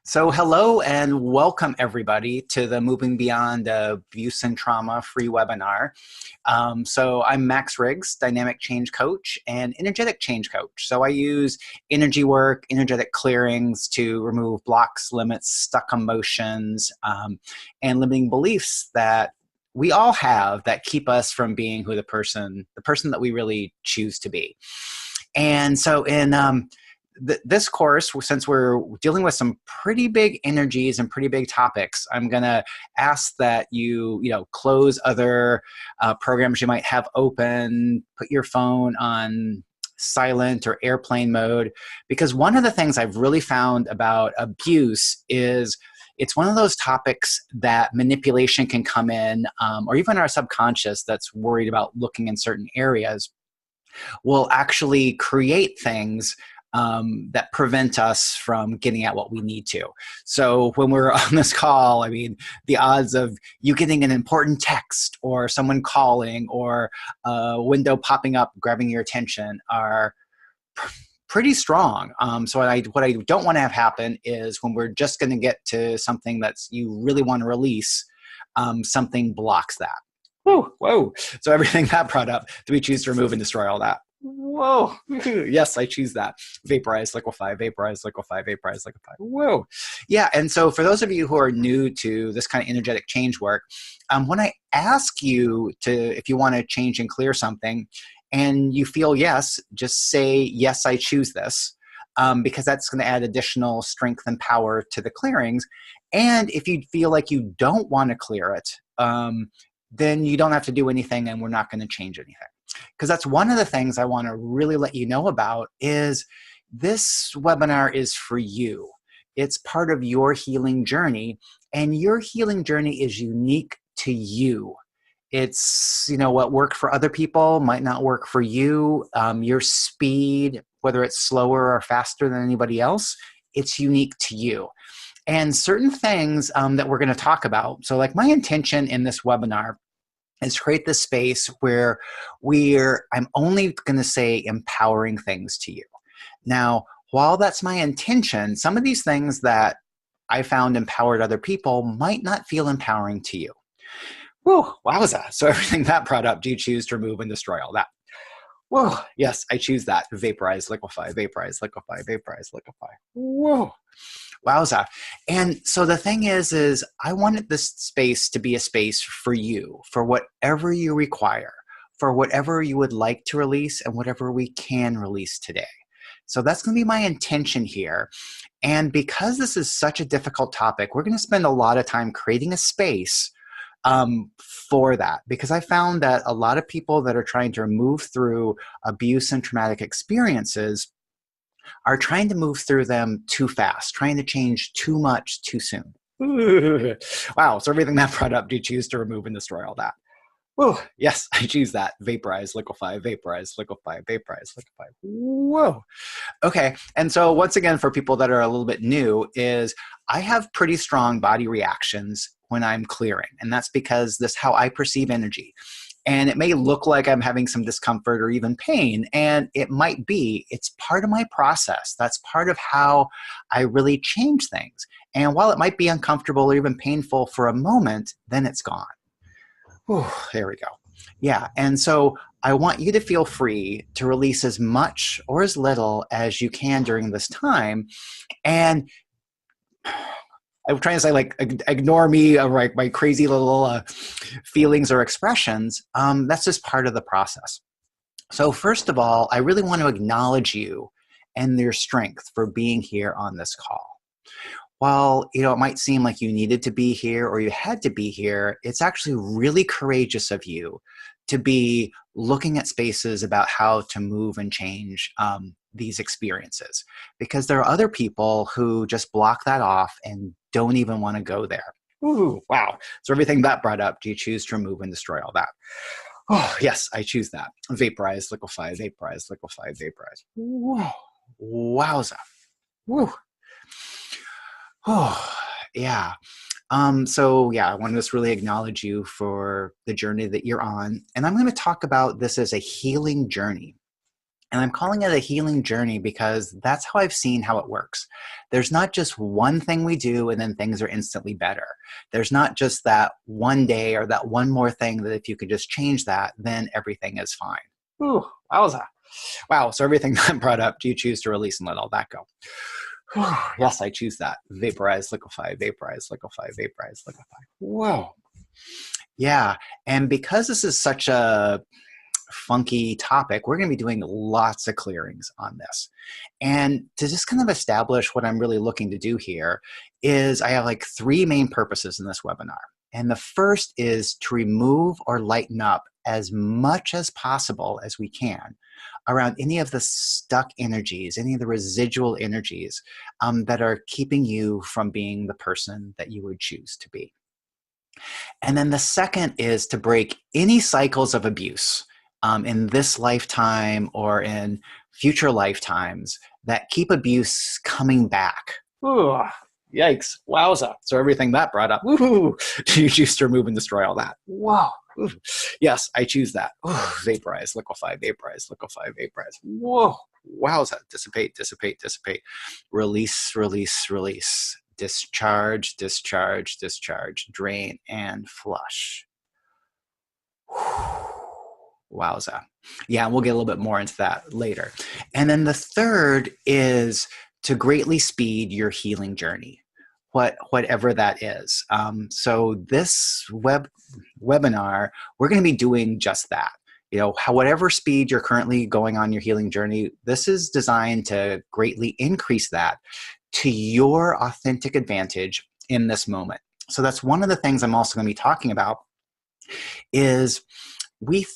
So, hello and welcome everybody to the Moving Beyond Abuse and Trauma free webinar. I'm Max Riggs, Dynamic Change Coach and Energetic Change Coach. So, I use energy work, energetic clearings to remove blocks, limits, stuck emotions, and limiting beliefs that we all have that keep us from being who the person that we really choose to be. And so, in this course, since we're dealing with some pretty big energies and pretty big topics, I'm going to ask that you close other programs you might have open, put your phone on silent or airplane mode, because one of the things I've really found about abuse is it's one of those topics that manipulation can come in, or even our subconscious that's worried about looking in certain areas will actually create things that prevent us from getting at what we need to. So when we're on this call, I mean, the odds of you getting an important text or someone calling or a window popping up, grabbing your attention are pretty strong. So what I don't want to have happen is when we're just going to get to something that's you really want to release, something blocks that. Whoa. So everything that brought up, do we choose to remove and destroy all that? Whoa. Yes, I choose that. Vaporize, liquefy, vaporize, liquefy, vaporize, liquefy. Whoa. Yeah, and so for those of you who are new to this kind of energetic change work, when I ask you if you want to change and clear something, and you feel yes, just say, yes, I choose this, because that's going to add additional strength and power to the clearings. And if you feel like you don't want to clear it, then you don't have to do anything and we're not going to change anything. Because that's one of the things I want to really let you know about is this webinar is for you. It's part of your healing journey, and your healing journey is unique to you. It's, what worked for other people might not work for you. Your speed, whether it's slower or faster than anybody else, it's unique to you. And certain things that we're going to talk about. So like my intention in this webinar is create this space where I'm only going to say empowering things to you. Now, while that's my intention, some of these things that I found empowered other people might not feel empowering to you. Whoa, wowza. So everything that brought up, do you choose to remove and destroy all that? Whoa, yes, I choose that. Vaporize, liquefy, vaporize, liquefy, vaporize, liquefy. Whoa. Wowza. And so the thing is I wanted this space to be a space for you, for whatever you require, for whatever you would like to release and whatever we can release today. So that's going to be my intention here. And because this is such a difficult topic, we're going to spend a lot of time creating a space for that, because I found that a lot of people that are trying to move through abuse and traumatic experiences are trying to move through them too fast, trying to change too much too soon. Wow, so everything that brought up, do you choose to remove and destroy all that? Whoa, yes, I choose that. Vaporize, liquefy, vaporize, liquefy, vaporize, liquefy. Whoa. Okay, and so once again, for people that are a little bit new, is I have pretty strong body reactions when I'm clearing, and that's because this is how I perceive energy. And it may look like I'm having some discomfort or even pain, and it might be. It's part of my process. That's part of how I really change things. And while it might be uncomfortable or even painful for a moment, then it's gone. Whew, there we go. Yeah, and so I want you to feel free to release as much or as little as you can during this time. And I'm trying to say, like, ignore me or like my crazy little feelings or expressions. That's just part of the process. So first of all, I really want to acknowledge you and your strength for being here on this call. While, it might seem like you needed to be here or you had to be here, it's actually really courageous of you to be looking at spaces about how to move and change these experiences, because there are other people who just block that off and don't even want to go there. Ooh, wow. So everything that brought up, do you choose to remove and destroy all that? Oh, yes, I choose that. Vaporize, liquefy, vaporize, liquefy, vaporize. Whoa. Wowza. Woo. Oh, yeah. So yeah, I want to just really acknowledge you for the journey that you're on. And I'm going to talk about this as a healing journey. And I'm calling it a healing journey because that's how I've seen how it works. There's not just one thing we do and then things are instantly better. There's not just that one day or that one more thing that if you could just change that, then everything is fine. Ooh, wowza. Wow, so everything that I brought up, do you choose to release and let all that go? Yes, I choose that. Vaporize, liquefy, vaporize, liquefy, vaporize, liquefy. Whoa. Yeah, and because this is such a funky topic, we're going to be doing lots of clearings on this. And to just kind of establish what I'm really looking to do here is I have like 3 main purposes in this webinar. And the first is to remove or lighten up as much as possible as we can around any of the stuck energies, any of the residual energies that are keeping you from being the person that you would choose to be. And then the second is to break any cycles of abuse in this lifetime or in future lifetimes that keep abuse coming back. Ooh, yikes, wowza. So everything that brought up, woohoo, do you choose to remove and destroy all that? Wow. Ooh. Yes, I choose that. Ooh, vaporize, liquefy, vaporize, liquefy, vaporize. Whoa, wowza. Dissipate, dissipate, dissipate. Release, release, release. Discharge, discharge, discharge. Drain and flush. Wowza. Yeah, and we'll get a little bit more into that later. And then the third is to greatly speed your healing journey, whatever that is. So this webinar, we're going to be doing just that. You know, whatever speed you're currently going on your healing journey, this is designed to greatly increase that to your authentic advantage in this moment. So that's one of the things I'm also going to be talking about is we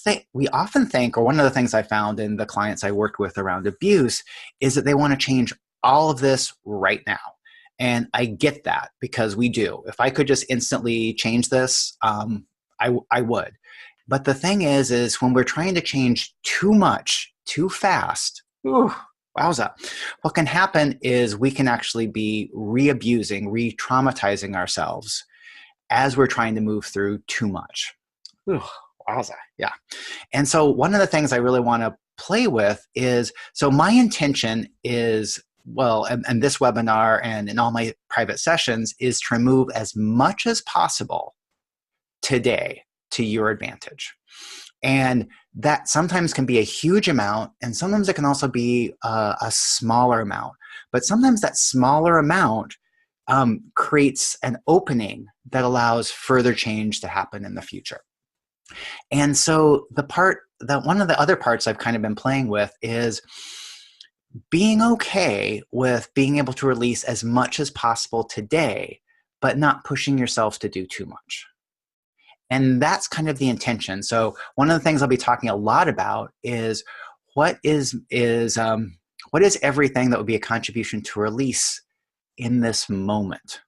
often think, or one of the things I found in the clients I worked with around abuse is that they want to change all of this right now. And I get that because we do. If I could just instantly change this, I would. But the thing is when we're trying to change too much, too fast, wowza, what can happen is we can actually be re-abusing, re-traumatizing ourselves as we're trying to move through too much. Wowza, yeah. And so one of the things I really want to play with is, so my intention is, well, and this webinar and in all my private sessions is to remove as much as possible today to your advantage. And that sometimes can be a huge amount, and sometimes it can also be a smaller amount. But sometimes that smaller amount creates an opening that allows further change to happen in the future. And so one of the other parts I've kind of been playing with is being okay with being able to release as much as possible today, but not pushing yourself to do too much. And that's kind of the intention. So one of the things I'll be talking a lot about is what is everything that would be a contribution to release in this moment.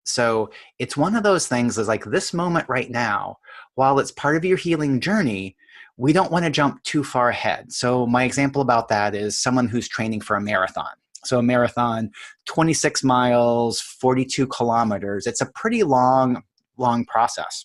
So it's one of those things is like this moment right now, while it's part of your healing journey, we don't want to jump too far ahead. So my example about that is someone who's training for a marathon. So a marathon, 26 miles, 42 kilometers. It's a pretty long process.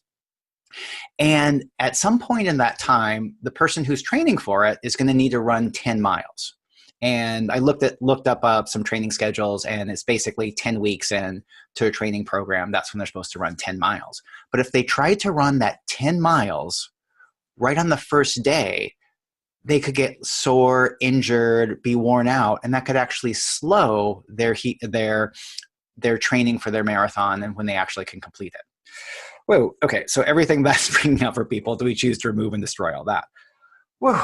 And at some point in that time, the person who's training for it is going to need to run 10 miles. And I looked up some training schedules, and it's basically 10 weeks in to a training program. That's when they're supposed to run 10 miles. But if they tried to run that 10 miles right on the first day, they could get sore, injured, be worn out, and that could actually slow their training for their marathon and when they actually can complete it. Whoa, okay, so everything that's bringing up for people, do we choose to remove and destroy all that? Whoa,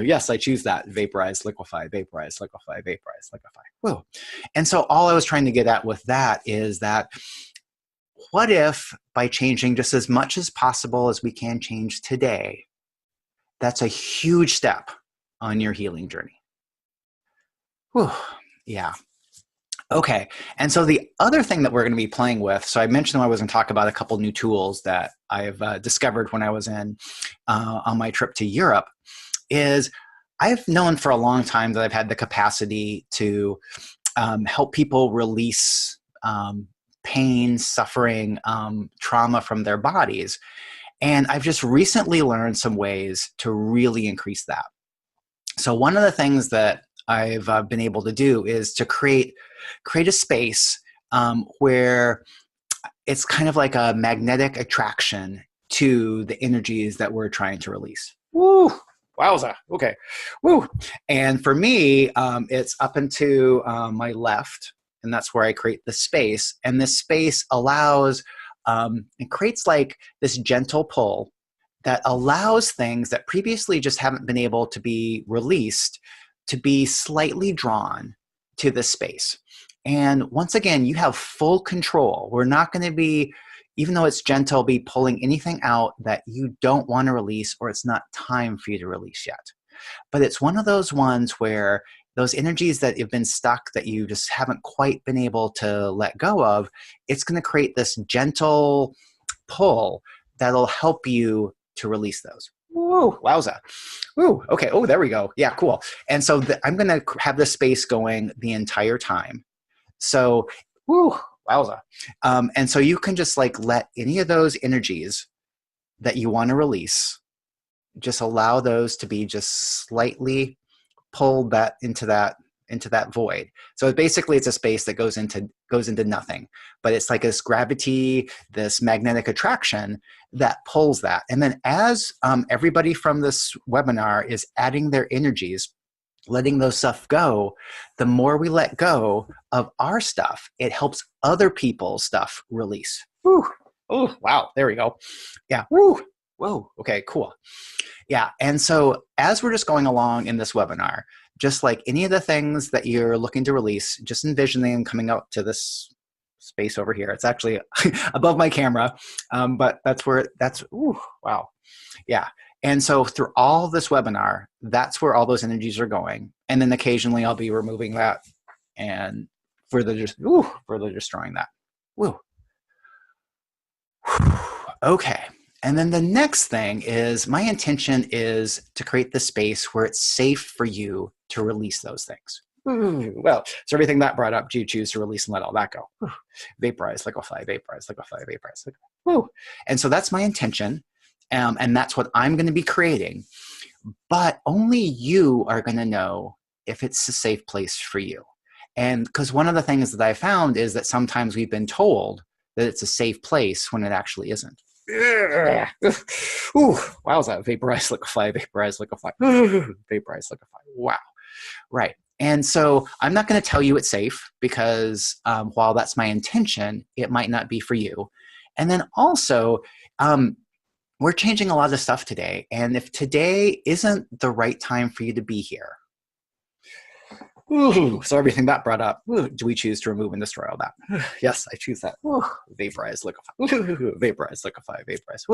yes, I choose that. Vaporize, liquefy, vaporize, liquefy, vaporize, liquefy. Whoa. And so all I was trying to get at with that is that what if by changing just as much as possible as we can change today, that's a huge step on your healing journey. Whew, yeah. Okay, and so the other thing that we're going to be playing with, so I mentioned I was going to talk about a couple new tools that I've discovered when I was on my trip to Europe, is I've known for a long time that I've had the capacity to help people release pain, suffering, trauma from their bodies. And I've just recently learned some ways to really increase that. So one of the things that I've been able to do is to create a space where it's kind of like a magnetic attraction to the energies that we're trying to release. Woo! Wowza. Okay. Woo. And for me, it's up and to my left, and that's where I create the space. And this space allows, it creates like this gentle pull that allows things that previously just haven't been able to be released to be slightly drawn to this space. And once again, you have full control. We're not going to be, even though it's gentle, be pulling anything out that you don't want to release or it's not time for you to release yet. But it's one of those ones where those energies that have been stuck that you just haven't quite been able to let go of, it's going to create this gentle pull that'll help you to release those. Woo, wowza. Woo, okay, oh, there we go. Yeah, cool. And so I'm going to have this space going the entire time. So, woo, wowza. And so you can just like let any of those energies that you want to release, just allow those to be just slightly pulled into that void. So basically it's a space that goes into nothing, but it's like this gravity, this magnetic attraction that pulls that. And then as everybody from this webinar is adding their energies, letting those stuff go, the more we let go of our stuff, it helps other people's stuff release. Woo. Oh, wow. There we go. Yeah. Woo. Whoa. Okay, cool. Yeah. And so as we're just going along in this webinar, just like any of the things that you're looking to release, just envisioning them coming up to this space over here. It's actually above my camera, but ooh, wow. Yeah. And so through all this webinar, that's where all those energies are going. And then occasionally I'll be removing that and further destroying that. Woo. Okay. And then the next thing is my intention is to create the space where it's safe for you to release those things. Well, so everything that brought up, do you choose to release and let all that go? Vaporize, liquefy, vaporize, liquefy, vaporize. Woo. And so that's my intention. And that's what I'm going to be creating. But only you are going to know if it's a safe place for you. And because one of the things that I found is that sometimes we've been told that it's a safe place when it actually isn't. Ooh, wowza. Vaporize, liquefy, vaporize, liquefy. Vaporize, liquefy. Wow. Right. And so I'm not going to tell you it's safe because while that's my intention, it might not be for you. And then also, we're changing a lot of stuff today. And if today isn't the right time for you to be here, so everything that brought up, do we choose to remove and destroy all that? Yes, I choose that. Vaporize, liquefy. Vaporize, liquefy, vaporize.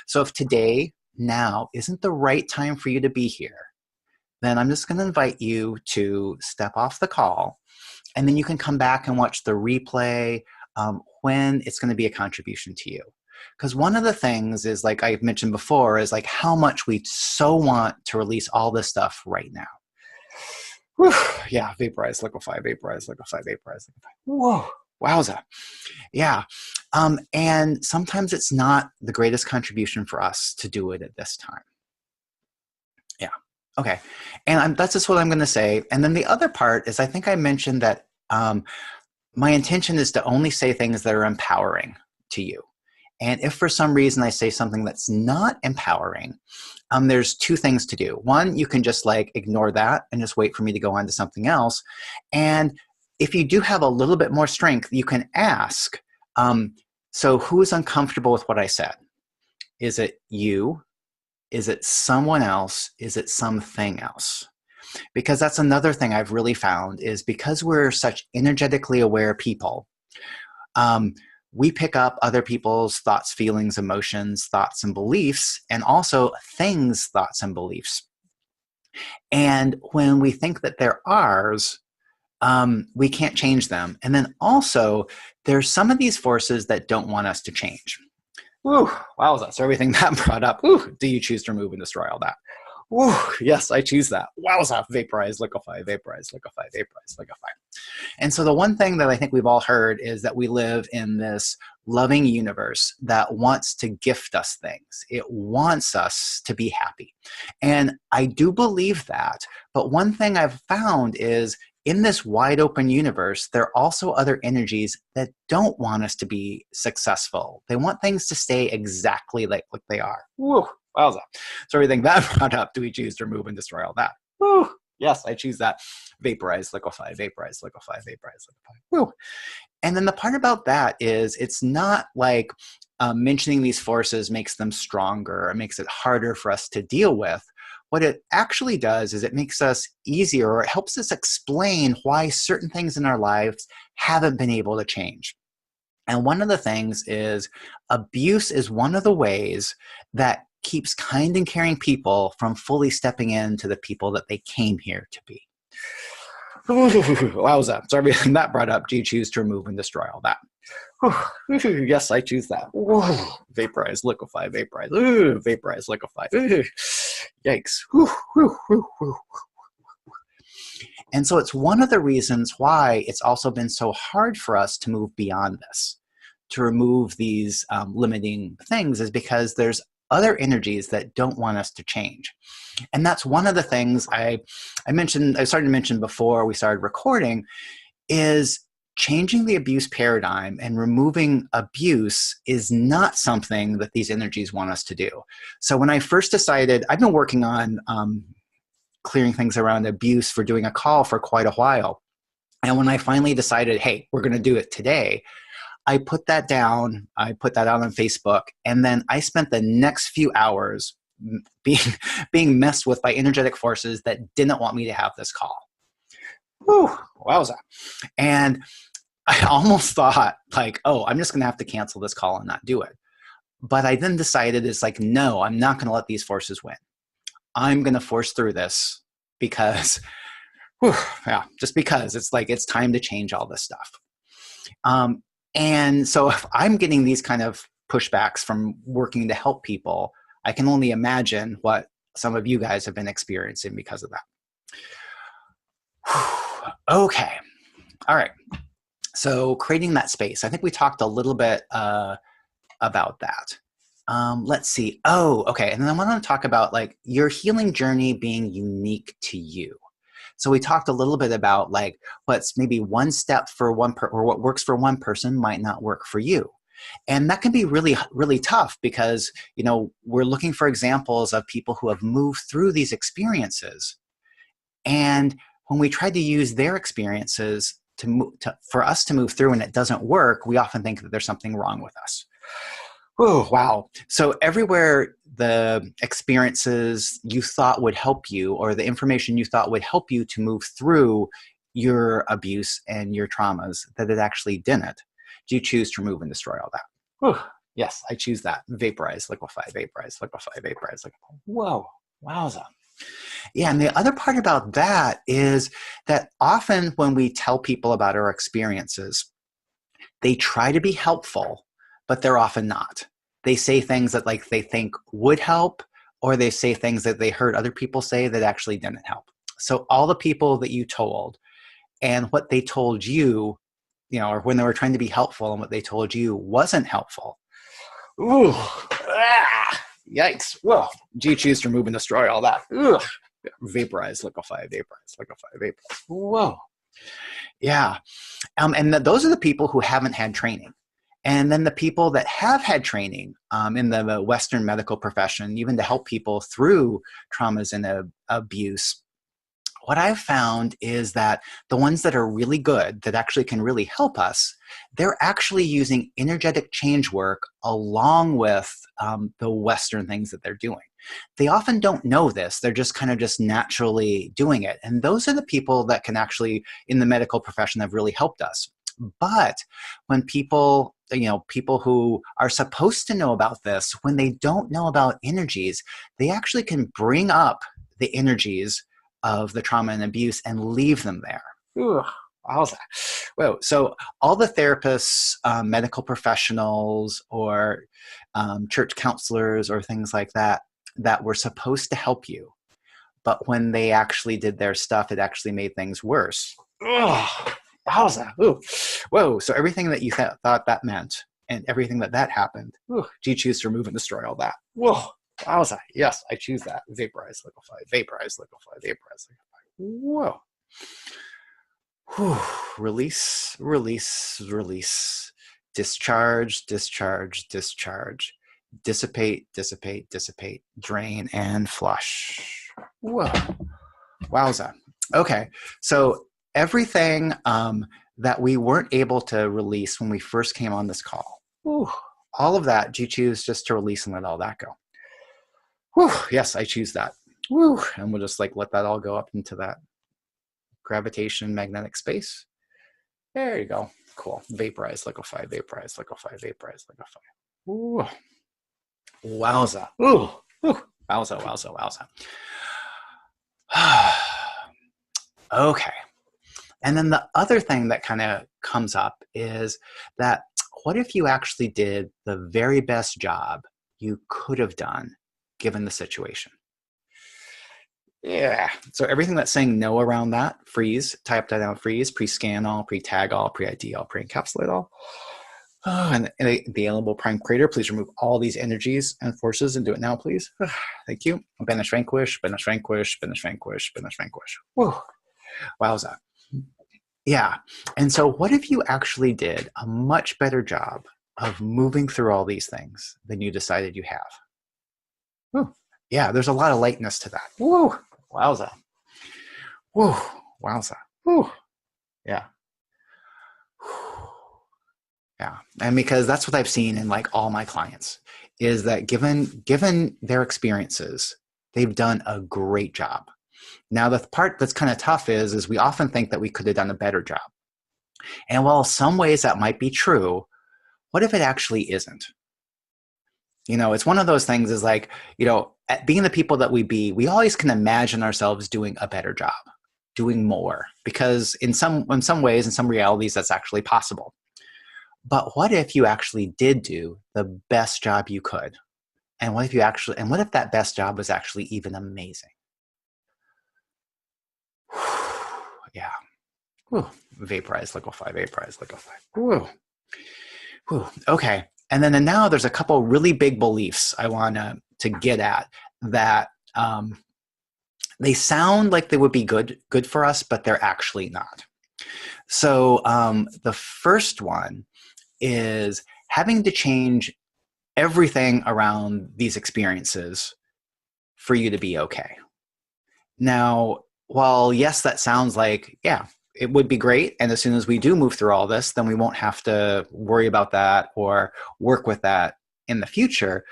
So if today, now, isn't the right time for you to be here, then I'm just going to invite you to step off the call, and then you can come back and watch the replay when it's going to be a contribution to you. Because one of the things is, like I mentioned before, is like how much we so want to release all this stuff right now. Whew. Yeah, vaporize, liquefy, vaporize, liquefy, vaporize, liquefy. Whoa, wowza. Yeah, and sometimes it's not the greatest contribution for us to do it at this time. Yeah, okay. And that's just what I'm going to say. And then the other part is I think I mentioned that my intention is to only say things that are empowering to you. And if for some reason I say something that's not empowering, there's two things to do. One, you can just like ignore that and just wait for me to go on to something else. And if you do have a little bit more strength, you can ask, so who's uncomfortable with what I said? Is it you? Is it someone else? Is it something else? Because that's another thing I've really found is because we're such energetically aware people, we pick up other people's thoughts, feelings, emotions, thoughts, and beliefs, and also things, thoughts, and beliefs. And when we think that they're ours, we can't change them. And then also, there's some of these forces that don't want us to change. Woo, wowza. So everything that brought up, do you choose to remove and destroy all that? Woo, yes, I choose that. Wowza, vaporize, liquefy, vaporize, liquefy, vaporize, liquefy. And so the one thing that I think we've all heard is that we live in this loving universe that wants to gift us things. It wants us to be happy. And I do believe that. But one thing I've found is in this wide open universe, there are also other energies that don't want us to be successful. They want things to stay exactly like what they are. Woo, wowza. So everything that brought up, do we choose to remove and destroy all that? Woo, yes, I choose that. Vaporize, liquefy, vaporize, liquefy, vaporize, liquefy. Woo. And then the part about that is it's not like mentioning these forces makes them stronger or makes it harder for us to deal with. What it actually does is it makes us easier, or it helps us explain why certain things in our lives haven't been able to change. And one of the things is abuse is one of the ways that keeps kind and caring people from fully stepping into the people that they came here to be. Wowza. So everything that brought up, do you choose to remove and destroy all that? Yes, I choose that. Vaporize, liquefy, vaporize, vaporize, liquefy. Yikes. And so it's one of the reasons why it's also been so hard for us to move beyond this, to remove these limiting things, is because there's other energies that don't want us to change. And that's one of the things I started to mention before we started recording, is changing the abuse paradigm and removing abuse is not something that these energies want us to do. So when I first decided, I've been working on clearing things around abuse for doing a call for quite a while. And when I finally decided, hey, we're going to do it today, I put that down. I put that out on Facebook. And then I spent the next few hours being messed with by energetic forces that didn't want me to have this call. Whew, wowza. And I almost thought like, oh, I'm just going to have to cancel this call and not do it. But I then decided it's like, no, I'm not going to let these forces win. I'm going to force through this because, just because it's like, it's time to change all this stuff. And so if I'm getting these kind of pushbacks from working to help people, I can only imagine what some of you guys have been experiencing because of that. Okay. All right. So creating that space, I think we talked a little bit about that. Let's see. Oh, okay. And then I want to talk about like your healing journey being unique to you. So we talked a little bit about like what's maybe one step for one or what works for one person might not work for you. And that can be really, really tough because, you know, we're looking for examples of people who have moved through these experiences. And when we try to use their experiences for us to move through and it doesn't work, we often think that there's something wrong with us. Oh, wow. So everywhere the experiences you thought would help you or the information you thought would help you to move through your abuse and your traumas, that it actually didn't, do you choose to remove and destroy all that? Whew. Yes, I choose that. Vaporize, liquefy, vaporize, liquefy, vaporize, liquefy. Whoa, wowza. Yeah, and the other part about that is that often when we tell people about our experiences, they try to be helpful, but they're often not. They say things that like they think would help, or they say things that they heard other people say that actually didn't help. So all the people that you told and what they told you, you know, or when they were trying to be helpful and what they told you wasn't helpful. Ooh, yikes. Well, do you choose to remove and destroy all that? Ugh. Vaporize, liquefy, vaporize, liquefy, vaporize. Whoa. Yeah. And those are the people who haven't had training. And then the people that have had training in the Western medical profession, even to help people through traumas and abuse, what I've found is that the ones that are really good, that actually can really help us, they're actually using energetic change work along with the Western things that they're doing. They often don't know this. They're just kind of just naturally doing it. And those are the people that can actually, in the medical profession, have really helped us. But when people, you know, people who are supposed to know about this, when they don't know about energies, they actually can bring up the energies of the trauma and abuse and leave them there. Ooh, how's that? Whoa. So all the therapists, medical professionals, or church counselors or things like that, that were supposed to help you, but when they actually did their stuff, it actually made things worse. Ugh, wowza. Ooh. Whoa. So everything that you thought that meant and everything that happened, do you choose to remove and destroy all that? Whoa. Wowza. Yes, I choose that. Vaporize, liquefy, vaporize, liquefy, vaporize, liquefy. Whoa. Whew. Release, release, release. Discharge, discharge, discharge. Dissipate, dissipate, dissipate. Drain and flush. Whoa. Wowza. Okay. So everything that we weren't able to release when we first came on this call, all of that, do you choose just to release and let all that go? Whew. Yes, I choose that. Woo. And we'll just like let that all go up into that gravitation magnetic space. There you go. Cool. Vaporize, liquefy, vaporize, liquefy, vaporize, liquefy. Ooh. Wowza. Ooh. Ooh. Wowza, wowza, wowza. Okay. And then the other thing that kind of comes up is that what if you actually did the very best job you could have done given the situation? Yeah. So everything that's saying no around that, freeze, tie up, tie down, freeze, pre-scan all, pre-tag all, pre-ID all, pre-encapsulate all. Oh, and the alienable prime creator, please remove all these energies and forces and do it now, please. Thank you. Banish, vanquish, banish, vanquish, banish, vanquish, banish, vanquish. Whoa. Wowza. Yeah. And so what if you actually did a much better job of moving through all these things than you decided you have? Whew. Yeah, there's a lot of lightness to that. Woo. Wowza. Woo. Wowza. Woo. Yeah. Yeah. And because that's what I've seen in like all my clients is that given their experiences, they've done a great job. Now, the part that's kind of tough is we often think that we could have done a better job. And while some ways that might be true, what if it actually isn't? You know, it's one of those things is like, you know, at being the people that we always can imagine ourselves doing a better job, doing more, because in some ways, in some realities, that's actually possible. But what if you actually did do the best job you could? And what if that best job was actually even amazing? Yeah. Whew. Vaporize, liquefy, vaporize, liquefy. Whew. Whew. Okay. And then now there's a couple really big beliefs I want to get at that they sound like they would be good for us, but they're actually not. So the first one is having to change everything around these experiences for you to be okay. Now, while yes, that sounds like, yeah, it would be great. And as soon as we do move through all this, then we won't have to worry about that or work with that in the future.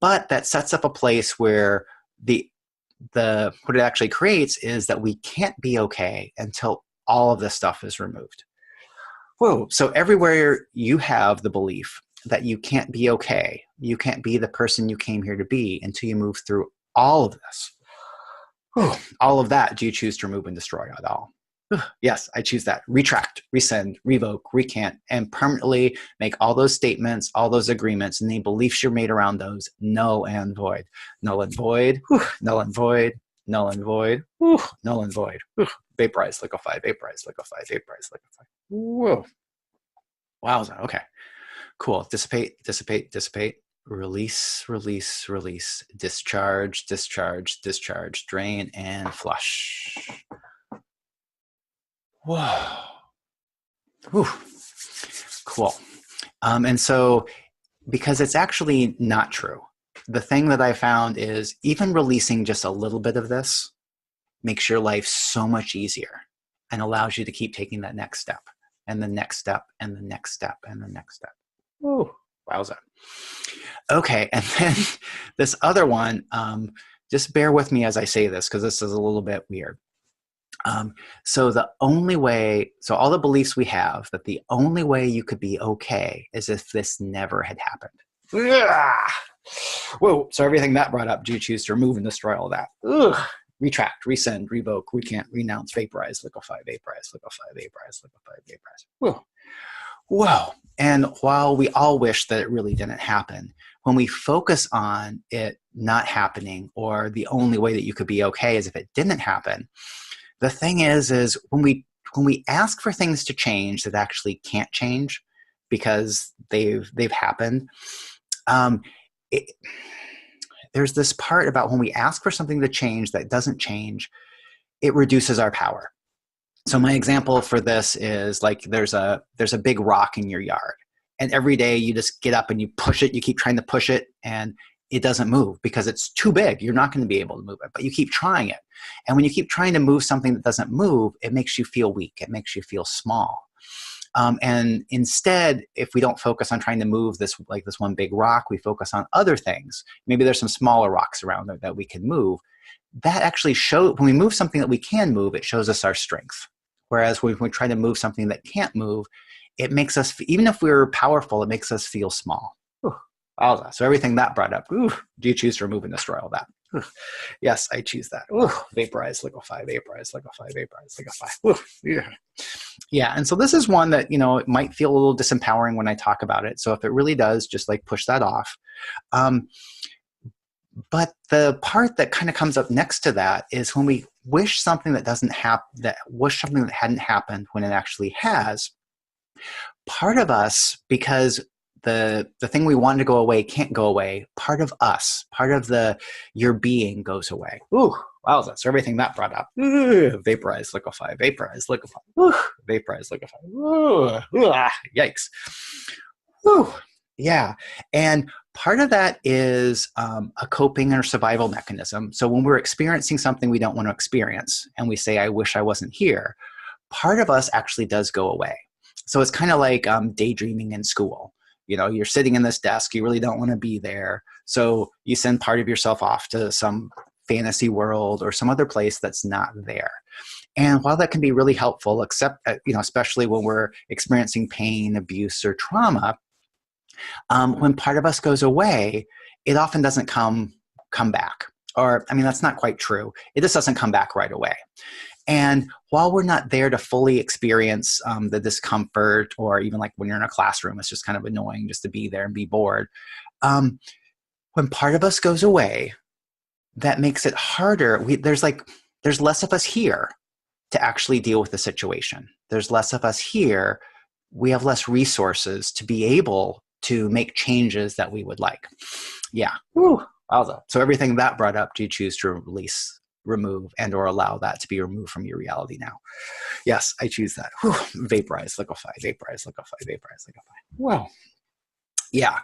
But that sets up a place where what it actually creates is that we can't be okay until all of this stuff is removed. Whoa. So everywhere you have the belief that you can't be okay, you can't be the person you came here to be until you move through all of this. Whew. All of that, do you choose to remove and destroy it all? Yes, I choose that. Retract, rescind, revoke, recant, and permanently make all those statements, all those agreements, and the beliefs you're made around those null and void. Null and void, null and void, null and void, null and void. Vaporize, liquefy, vaporize, liquefy, vaporize, liquefy. Whoa. Wowza. Okay. Cool. Dissipate, dissipate, dissipate. Release, release, release. Discharge, discharge, discharge. Drain and flush. Whoa. Whew. Cool. And so, because it's actually not true, the thing that I found is even releasing just a little bit of this makes your life so much easier and allows you to keep taking that next step and the next step and the next step and the next step. Woo. Wowza. Okay. And then this other one, just bear with me as I say this because this is a little bit weird. So all the beliefs we have that the only way you could be okay is if this never had happened. Ugh. Whoa. So everything that brought up, do you choose to remove and destroy all that? Ugh. Retract, rescind, revoke, recant, renounce, vaporize, liquefy, vaporize, liquefy, vaporize, liquefy, vaporize. Whoa. Whoa. And while we all wish that it really didn't happen, when we focus on it not happening, or the only way that you could be okay is if it didn't happen, the thing is when we ask for things to change that actually can't change because they've happened, um, it, there's this part about when we ask for something to change that doesn't change, it reduces our power. So my example for this is like there's a big rock in your yard, and every day you just get up and you push it, you keep trying to push it, and it doesn't move because it's too big. You're not going to be able to move it, but you keep trying it. And when you keep trying to move something that doesn't move, it makes you feel weak. It makes you feel small. And instead, if we don't focus on trying to move this, like this one big rock, we focus on other things. Maybe there's some smaller rocks around that we can move. That actually shows, when we move something that we can move, it shows us our strength. Whereas when we try to move something that can't move, it makes us, even if we're powerful, it makes us feel small. So everything that brought up, do you choose to remove and destroy all that? Yes, I choose that. Vaporize, liquefy, vaporize, liquefy, vaporize, liquefy. Yeah, and so this is one that, it might feel a little disempowering when I talk about it. So if it really does, just like push that off. But the part that kind of comes up next to that is when we wish something that doesn't happen, wish something that hadn't happened when it actually has. Part of us, because the thing we wanted to go away can't go away, part of us, part of your being goes away. Wowza. So everything that brought up. Vaporize, liquefy, vaporize, liquefy. Vaporize, liquefy. Yikes. Yeah. And part of that is a coping or survival mechanism. So when we're experiencing something we don't want to experience and we say, I wish I wasn't here, part of us actually does go away. So it's kind of like daydreaming in school. You're sitting in this desk, you really don't want to be there. So you send part of yourself off to some fantasy world or some other place that's not there. And while that can be really helpful, especially when we're experiencing pain, abuse, or trauma, when part of us goes away, it often doesn't come back. Or, that's not quite true. It just doesn't come back right away. And while we're not there to fully experience the discomfort, or even like when you're in a classroom, it's just kind of annoying just to be there and be bored. When part of us goes away, that makes it harder. There's less of us here to actually deal with the situation. There's less of us here. We have less resources to be able to make changes that we would like. Yeah. Wowza. So everything that brought up, do you choose to release, remove, and or allow that to be removed from your reality now? Yes, I choose that. Vaporize, liquefy, vaporize, liquefy, vaporize, liquefy. Wow. Yeah.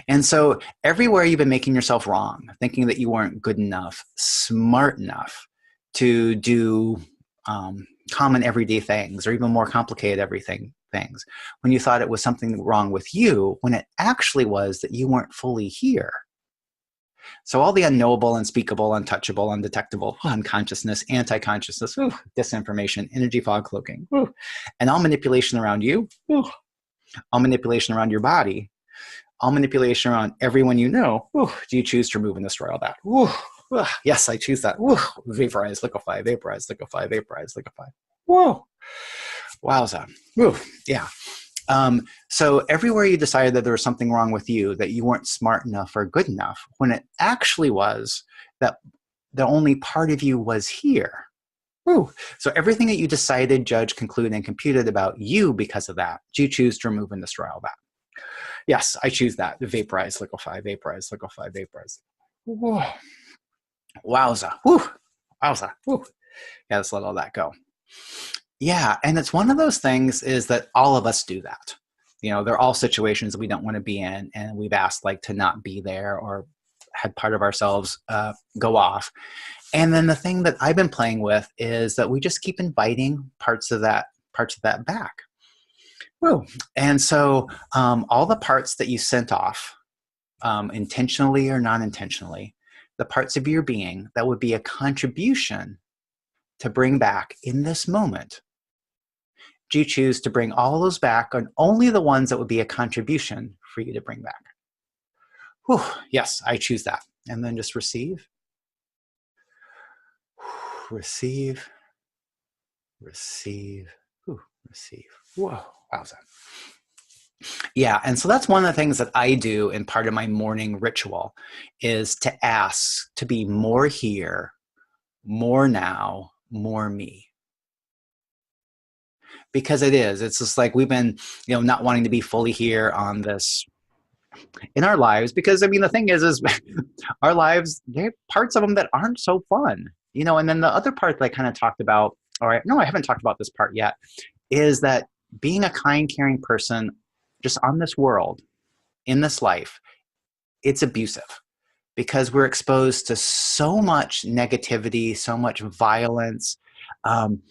And so everywhere you've been making yourself wrong, thinking that you weren't good enough, smart enough to do common everyday things, or even more complicated things, when you thought it was something wrong with you, when it actually was that you weren't fully here. So all the unknowable, unspeakable, untouchable, undetectable, unconsciousness, anti-consciousness, disinformation, energy fog cloaking, and all manipulation around you, all manipulation around your body, all manipulation around everyone you know, do you choose to remove and destroy all that? Yes, I choose that. Vaporize, liquefy, vaporize, liquefy, vaporize, liquefy. Whoa. Wowza. Yeah. So everywhere you decided that there was something wrong with you, that you weren't smart enough or good enough, when it actually was that the only part of you was here. So everything that you decided, judged, concluded, and computed about you because of that, do you choose to remove and destroy all that? Yes, I choose that. Vaporize, liquefy, vaporize, liquefy, vaporize. Wowza. Wowza. Yeah, let's let all that go. Yeah, and it's one of those things is that all of us do that. They're all situations that we don't want to be in, and we've asked to not be there, or had part of ourselves go off. And then the thing that I've been playing with is that we just keep inviting parts of that back. And so all the parts that you sent off, intentionally or non-intentionally, the parts of your being that would be a contribution to bring back in this moment, do you choose to bring all those back, and only the ones that would be a contribution for you to bring back? Yes, I choose that. And then just receive. Receive. Receive. Receive. Whoa. Wowza. Yeah, and so that's one of the things that I do in part of my morning ritual is to ask to be more here, more now, more me. Because it's just like we've been, not wanting to be fully here on this in our lives because I mean the thing is our lives, they have parts of them that aren't so fun. And then the other part that I kind of talked about, all right, no, I haven't talked about this part yet, is that being a kind, caring person just on this world, in this life, it's abusive because we're exposed to so much negativity, so much violence, um,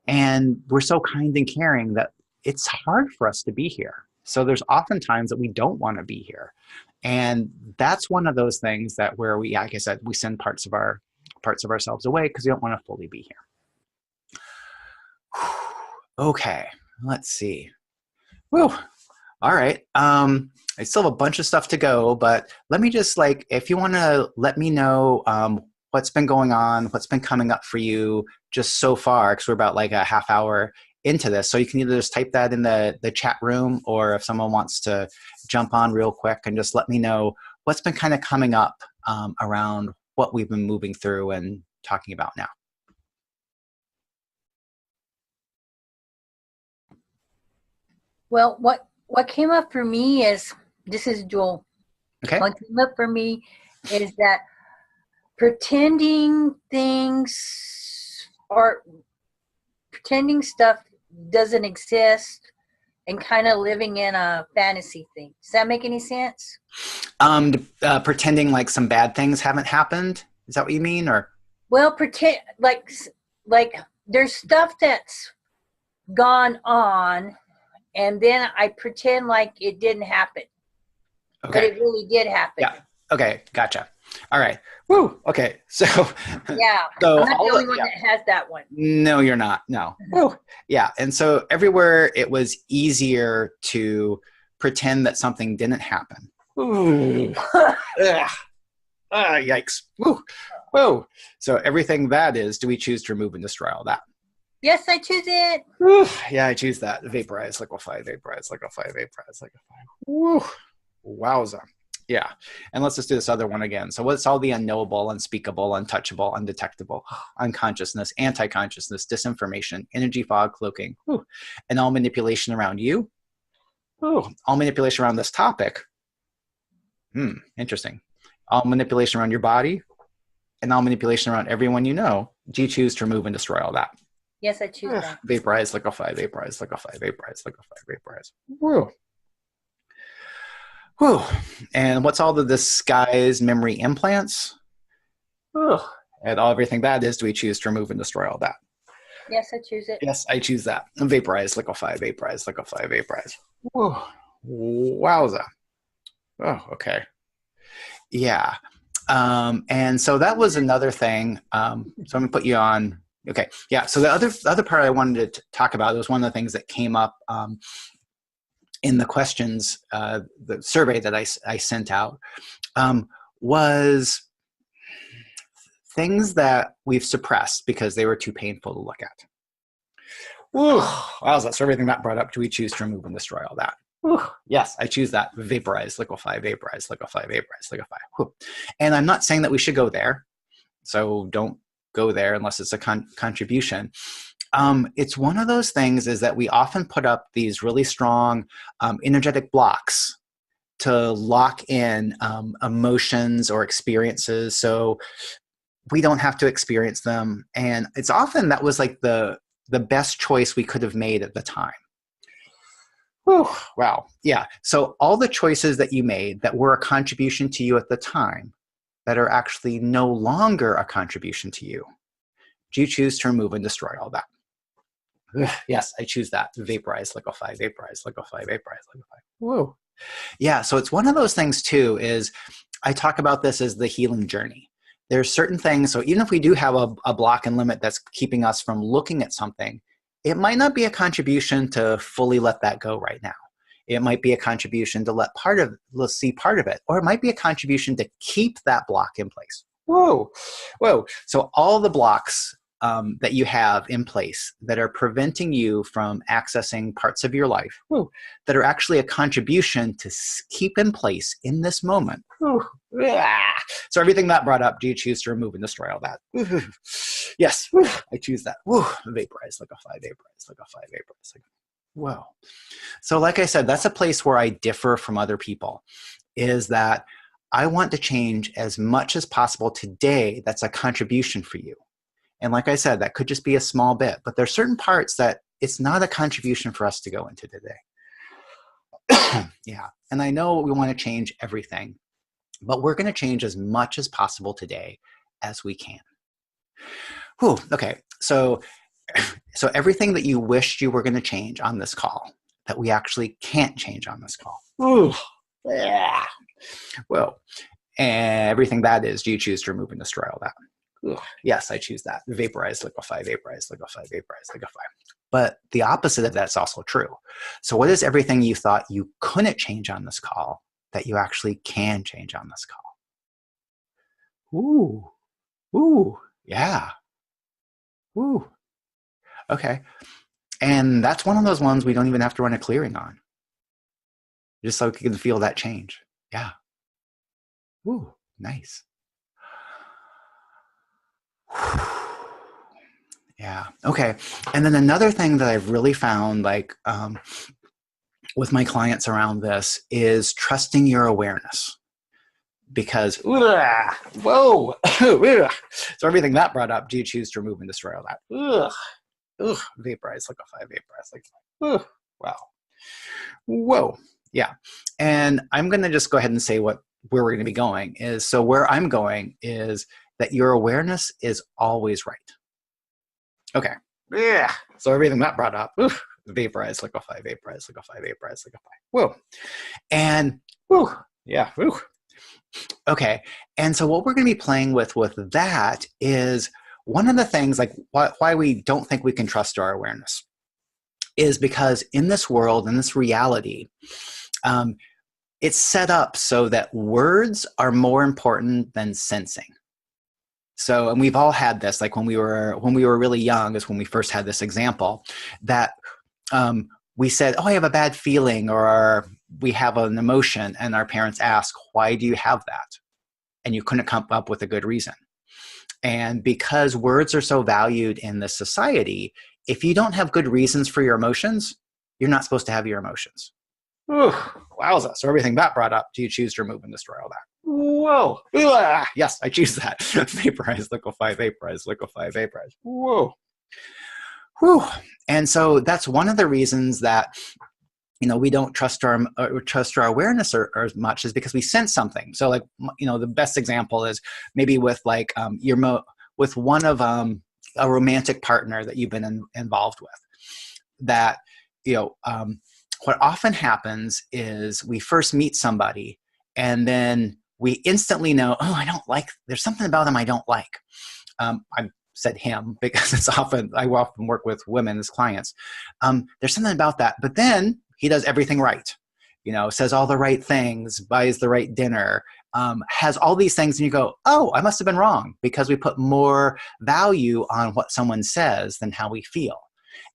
and we're so kind and caring that it's hard for us to be here. So there's often times that we don't want to be here, and that's one of those things that where we, like I said, we send parts of ourselves away because we don't want to fully be here. Okay, let's see. Whew. All right. I still have a bunch of stuff to go, but let me just if you want to let me know what's been going on, what's been coming up for you just so far, because we're about like a half hour into this. So you can either just type that in the chat room, or if someone wants to jump on real quick and just let me know what's been kind of coming up around what we've been moving through and talking about now. Well, what came up for me is, this is Jewel. Okay. What came up for me is that pretending things or pretending stuff doesn't exist and kind of living in a fantasy thing. Does that make any sense? Pretending like some bad things haven't happened. Is that what you mean? Or Well, pretend like there's stuff that's gone on, and then I pretend like it didn't happen, but okay. it really did happen. Yeah. Okay. Gotcha. All right. Woo. Okay. So Yeah. so I'm not the only one yeah. that has that one. No, you're not. No. Woo. Yeah. And so everywhere it was easier to pretend that something didn't happen. Ooh. Ugh. Ah, yikes. Woo. Whoa. So everything that is, do we choose to remove and destroy all that? Yes, I choose it. Whew. Yeah, I choose that. Vaporize, liquefy, vaporize, liquefy, vaporize, liquefy. Woo. Wowza. Yeah. And let's just do this other one again. So what's all the unknowable, unspeakable, untouchable, undetectable, unconsciousness, anti-consciousness, disinformation, energy fog, cloaking, whew, and all manipulation around you? Ooh, all manipulation around this topic. Interesting. All manipulation around your body and all manipulation around everyone you know. Do you choose to remove and destroy all that? Yes, I choose that. Vaporize, liquefy, vaporize, liquefy, vaporize, liquefy, vaporize. Woo. Whew. And what's all the disguised memory implants? Ugh. And everything that is, do we choose to remove and destroy all that? Yes, I choose it. Yes, I choose that. Vaporize, liquefy, vaporize, liquefy, vaporize. Whew. Wowza. Oh, okay. Yeah. And so that was another thing. So I'm going to put you on. Okay. Yeah. So the other part I wanted to talk about was one of the things that came up in the questions, the survey that I sent out, was things that we've suppressed because they were too painful to look at. Woo. Wowza. So everything that brought up, do we choose to remove and destroy all that? Whew. Yes, I choose that. Vaporize, liquefy, vaporize, liquefy, vaporize, liquefy. Whew. And I'm not saying that we should go there. So don't go there unless it's a contribution. It's one of those things is that we often put up these really strong energetic blocks to lock in emotions or experiences so we don't have to experience them. And it's often that was like the best choice we could have made at the time. Whew, wow. Yeah. So all the choices that you made that were a contribution to you at the time that are actually no longer a contribution to you, do you choose to remove and destroy all that? Ugh, yes, I choose that. Vaporize, liquefy, vaporize, liquefy, vaporize, liquefy. Whoa. Yeah. So it's one of those things too, is I talk about this as the healing journey. There's certain things. So even if we do have a block and limit that's keeping us from looking at something, it might not be a contribution to fully let that go right now. It might be a contribution to let's see part of it, or it might be a contribution to keep that block in place. Whoa, whoa. So all the blocks that you have in place that are preventing you from accessing parts of your life that are actually a contribution to keep in place in this moment. So everything that brought up, do you choose to remove and destroy all that? Yes, I choose that. Vaporize, liquefy, vaporize, liquefy, vaporize. Whoa. So like I said, that's a place where I differ from other people, is that I want to change as much as possible today that's a contribution for you. And like I said, that could just be a small bit, but there's certain parts that it's not a contribution for us to go into today. Yeah. And I know we want to change everything, but we're going to change as much as possible today as we can. Whew, okay. So everything that you wished you were going to change on this call, that we actually can't change on this call. Yeah. Well, and everything that is, do you choose to remove and destroy all that? Yes, I choose that. Vaporize, liquefy, vaporize, liquefy, vaporize, liquefy. But the opposite of that's also true. So what is everything you thought you couldn't change on this call that you actually can change on this call? Ooh, yeah. Ooh. Okay. And that's one of those ones we don't even have to run a clearing on. Just so we can feel that change. Yeah. Ooh, nice. Yeah. Okay. And then another thing that I've really found, like with my clients around this, is trusting your awareness. Because, whoa. So everything that brought up, do you choose to remove and destroy all that? Vaporize, liquefy, vaporize, liquefy. Wow. Whoa. Yeah. And I'm going to just go ahead and say where we're going to be going is, so where I'm going is that your awareness is always right. Okay. Yeah. So everything that brought up, vaporize, liquefy, vaporize, liquefy, vaporize, liquefy. Whoa. And yeah. Okay. And so what we're going to be playing with that is one of the things, like why we don't think we can trust our awareness is because in this world, in this reality, it's set up so that words are more important than sensing. So, and we've all had this, like when we were really young is when we first had this example that we said, oh, I have a bad feeling, or we have an emotion, and our parents ask, why do you have that? And you couldn't come up with a good reason. And because words are so valued in this society, if you don't have good reasons for your emotions, you're not supposed to have your emotions. Wowza. So everything that brought up, do you choose to remove and destroy all that? Whoa. Yes, I choose that. Vaporize, liquefy, vaporize, liquefy, vaporize. Whoa. Whew. And so that's one of the reasons that, we don't trust our awareness as much, is because we sense something. So like, the best example is maybe with like with one of a romantic partner that you've been involved with, that, what often happens is we first meet somebody and then we instantly know, oh, there's something about him I don't like. I said him because I often work with women as clients. There's something about that. But then he does everything right, says all the right things, buys the right dinner, has all these things. And you go, oh, I must have been wrong, because we put more value on what someone says than how we feel.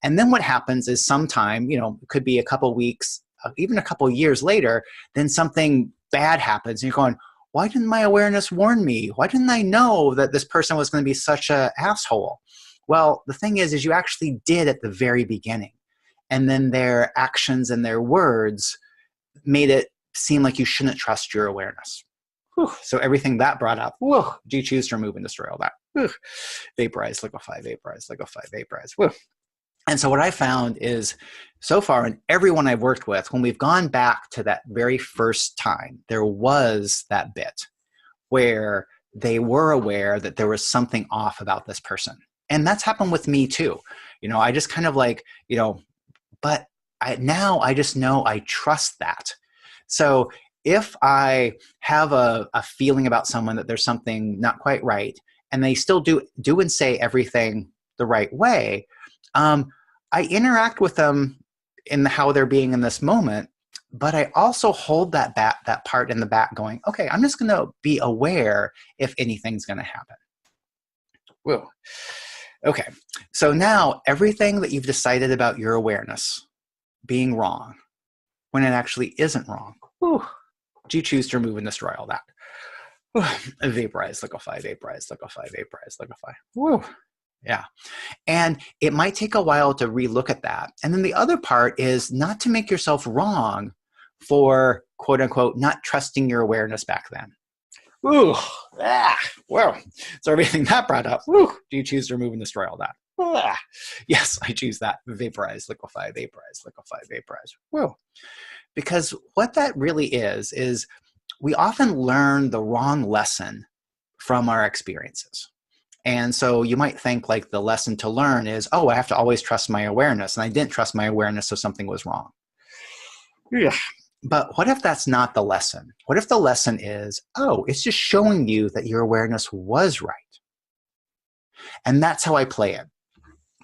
And then what happens is sometime, it could be a couple weeks, even a couple years later, then something bad happens. And you're going, why didn't my awareness warn me? Why didn't I know that this person was going to be such an asshole? Well, the thing is you actually did at the very beginning. And then their actions and their words made it seem like you shouldn't trust your awareness. So everything that brought up, do you choose to remove and destroy all that? Vaporize, liquefy, vaporize, liquefy, vaporize. And so what I found is, so far, in everyone I've worked with, when we've gone back to that very first time, there was that bit where they were aware that there was something off about this person. And that's happened with me too. I just kind of like, but now I just know I trust that. So if I have a feeling about someone that there's something not quite right, and they still do and say everything the right way, I interact with them in how they're being in this moment, but I also hold that part in the back going, okay, I'm just going to be aware if anything's going to happen. Whoa. Okay. So now everything that you've decided about your awareness being wrong when it actually isn't wrong, do you choose to remove and destroy all that? Vaporize, liquefy, vaporize, liquefy, vaporize, liquefy. Woo. Yeah. And it might take a while to relook at that. And then the other part is not to make yourself wrong for quote unquote not trusting your awareness back then. Ooh, well, so everything that brought up, do you choose to remove and destroy all that? Yes, I choose that. Vaporize, liquefy, vaporize, liquefy, vaporize. Whoa. Because what that really is we often learn the wrong lesson from our experiences. And so you might think like the lesson to learn is, oh, I have to always trust my awareness. And I didn't trust my awareness, so something was wrong. Yeah. But what if that's not the lesson? What if the lesson is, oh, it's just showing you that your awareness was right? And that's how I play it.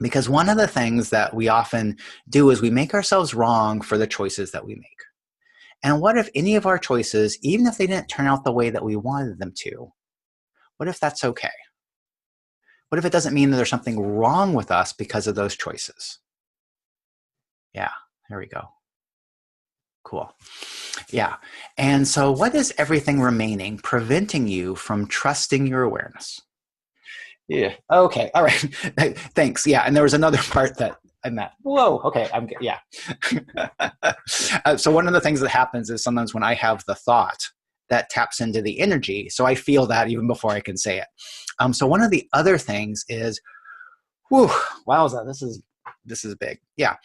Because one of the things that we often do is we make ourselves wrong for the choices that we make. And what if any of our choices, even if they didn't turn out the way that we wanted them to, what if that's okay? What if it doesn't mean that there's something wrong with us because of those choices? Yeah, there we go. Cool. Yeah. And so what is everything remaining preventing you from trusting your awareness? Yeah. Okay. All right. Thanks. Yeah. And there was another part that I met. Whoa. Okay. Yeah. So one of the things that happens is sometimes when I have the thought that taps into the energy, so I feel that even before I can say it. So one of the other things is, wowza, this is big. Yeah.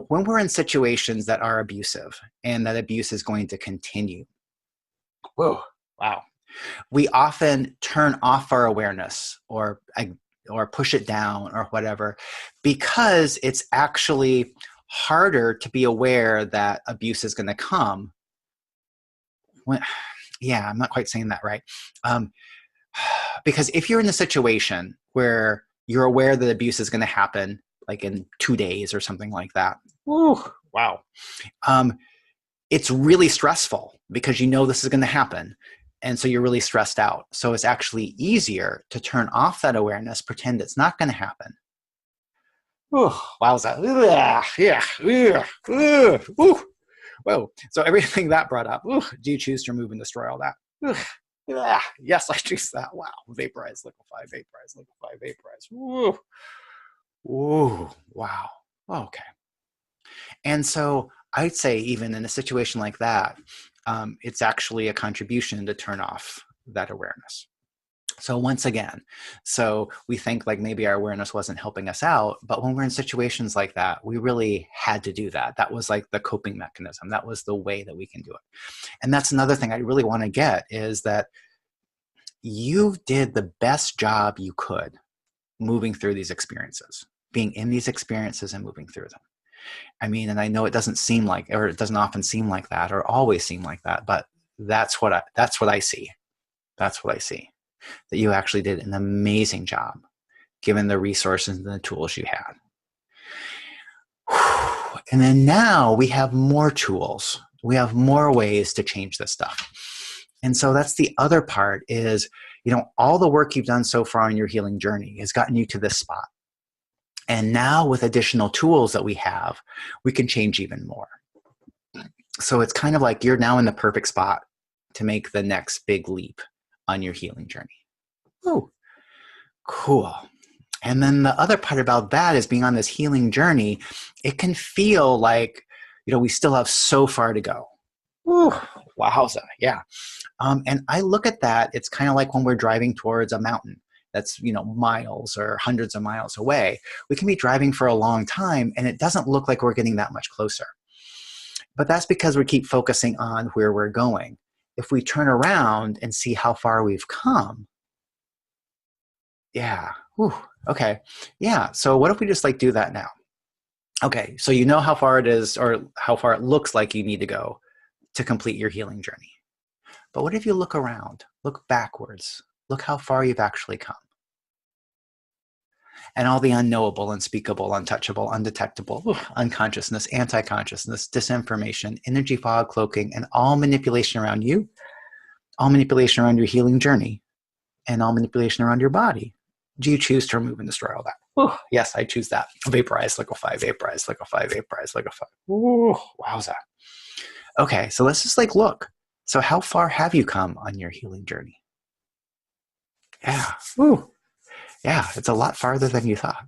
When we're in situations that are abusive and that abuse is going to continue, whoa, wow. We often turn off our awareness or push it down or whatever, because it's actually harder to be aware that abuse is going to come. Yeah, I'm not quite saying that right. Because if you're in a situation where you're aware that abuse is going to happen, like in 2 days or something like that, wow. It's really stressful because you know this is going to happen. And so you're really stressed out. So it's actually easier to turn off that awareness, pretend it's not going to happen. Wowza. Yeah. Whoa. So everything that brought up, do you choose to remove and destroy all that? Yeah. Yes, I choose that. Wow. Vaporize, liquefy, vaporize, liquefy, vaporize. Wow. Okay. And so I'd say even in a situation like that, it's actually a contribution to turn off that awareness. So once again, so we think like maybe our awareness wasn't helping us out, but when we're in situations like that, we really had to do that. That was like the coping mechanism. That was the way that we can do it. And that's another thing I really want to get is that you did the best job you could moving through these experiences, being in these experiences and moving through them. I mean, and I know it doesn't seem like, or it doesn't often seem like that or always seem like that, but that's what I see. That's what I see. That you actually did an amazing job given the resources and the tools you had. And then now we have more tools. We have more ways to change this stuff. And so that's the other part is, all the work you've done so far in your healing journey has gotten you to this spot. And now with additional tools that we have, we can change even more. So it's kind of like you're now in the perfect spot to make the next big leap on your healing journey. Oh, cool. And then the other part about that is being on this healing journey, it can feel like, we still have so far to go. Ooh, wowza, yeah. And I look at that, it's kind of like when we're driving towards a mountain that's, miles or hundreds of miles away. We can be driving for a long time and it doesn't look like we're getting that much closer. But that's because we keep focusing on where we're going. If we turn around and see how far we've come, yeah, okay, yeah. So what if we just do that now? Okay, so you know how far it is or how far it looks like you need to go to complete your healing journey. But what if you look around, look backwards, look how far you've actually come? And all the unknowable, unspeakable, untouchable, undetectable, unconsciousness, anti-consciousness, disinformation, energy fog, cloaking, and all manipulation around you, all manipulation around your healing journey, and all manipulation around your body. Do you choose to remove and destroy all that? Ooh, yes, I choose that. Vaporize, liquefy, vaporize, liquefy, vaporize, liquefy. Ooh, wowza. Okay, so let's just like look. So how far have you come on your healing journey? Yeah. Ooh. Yeah, it's a lot farther than you thought.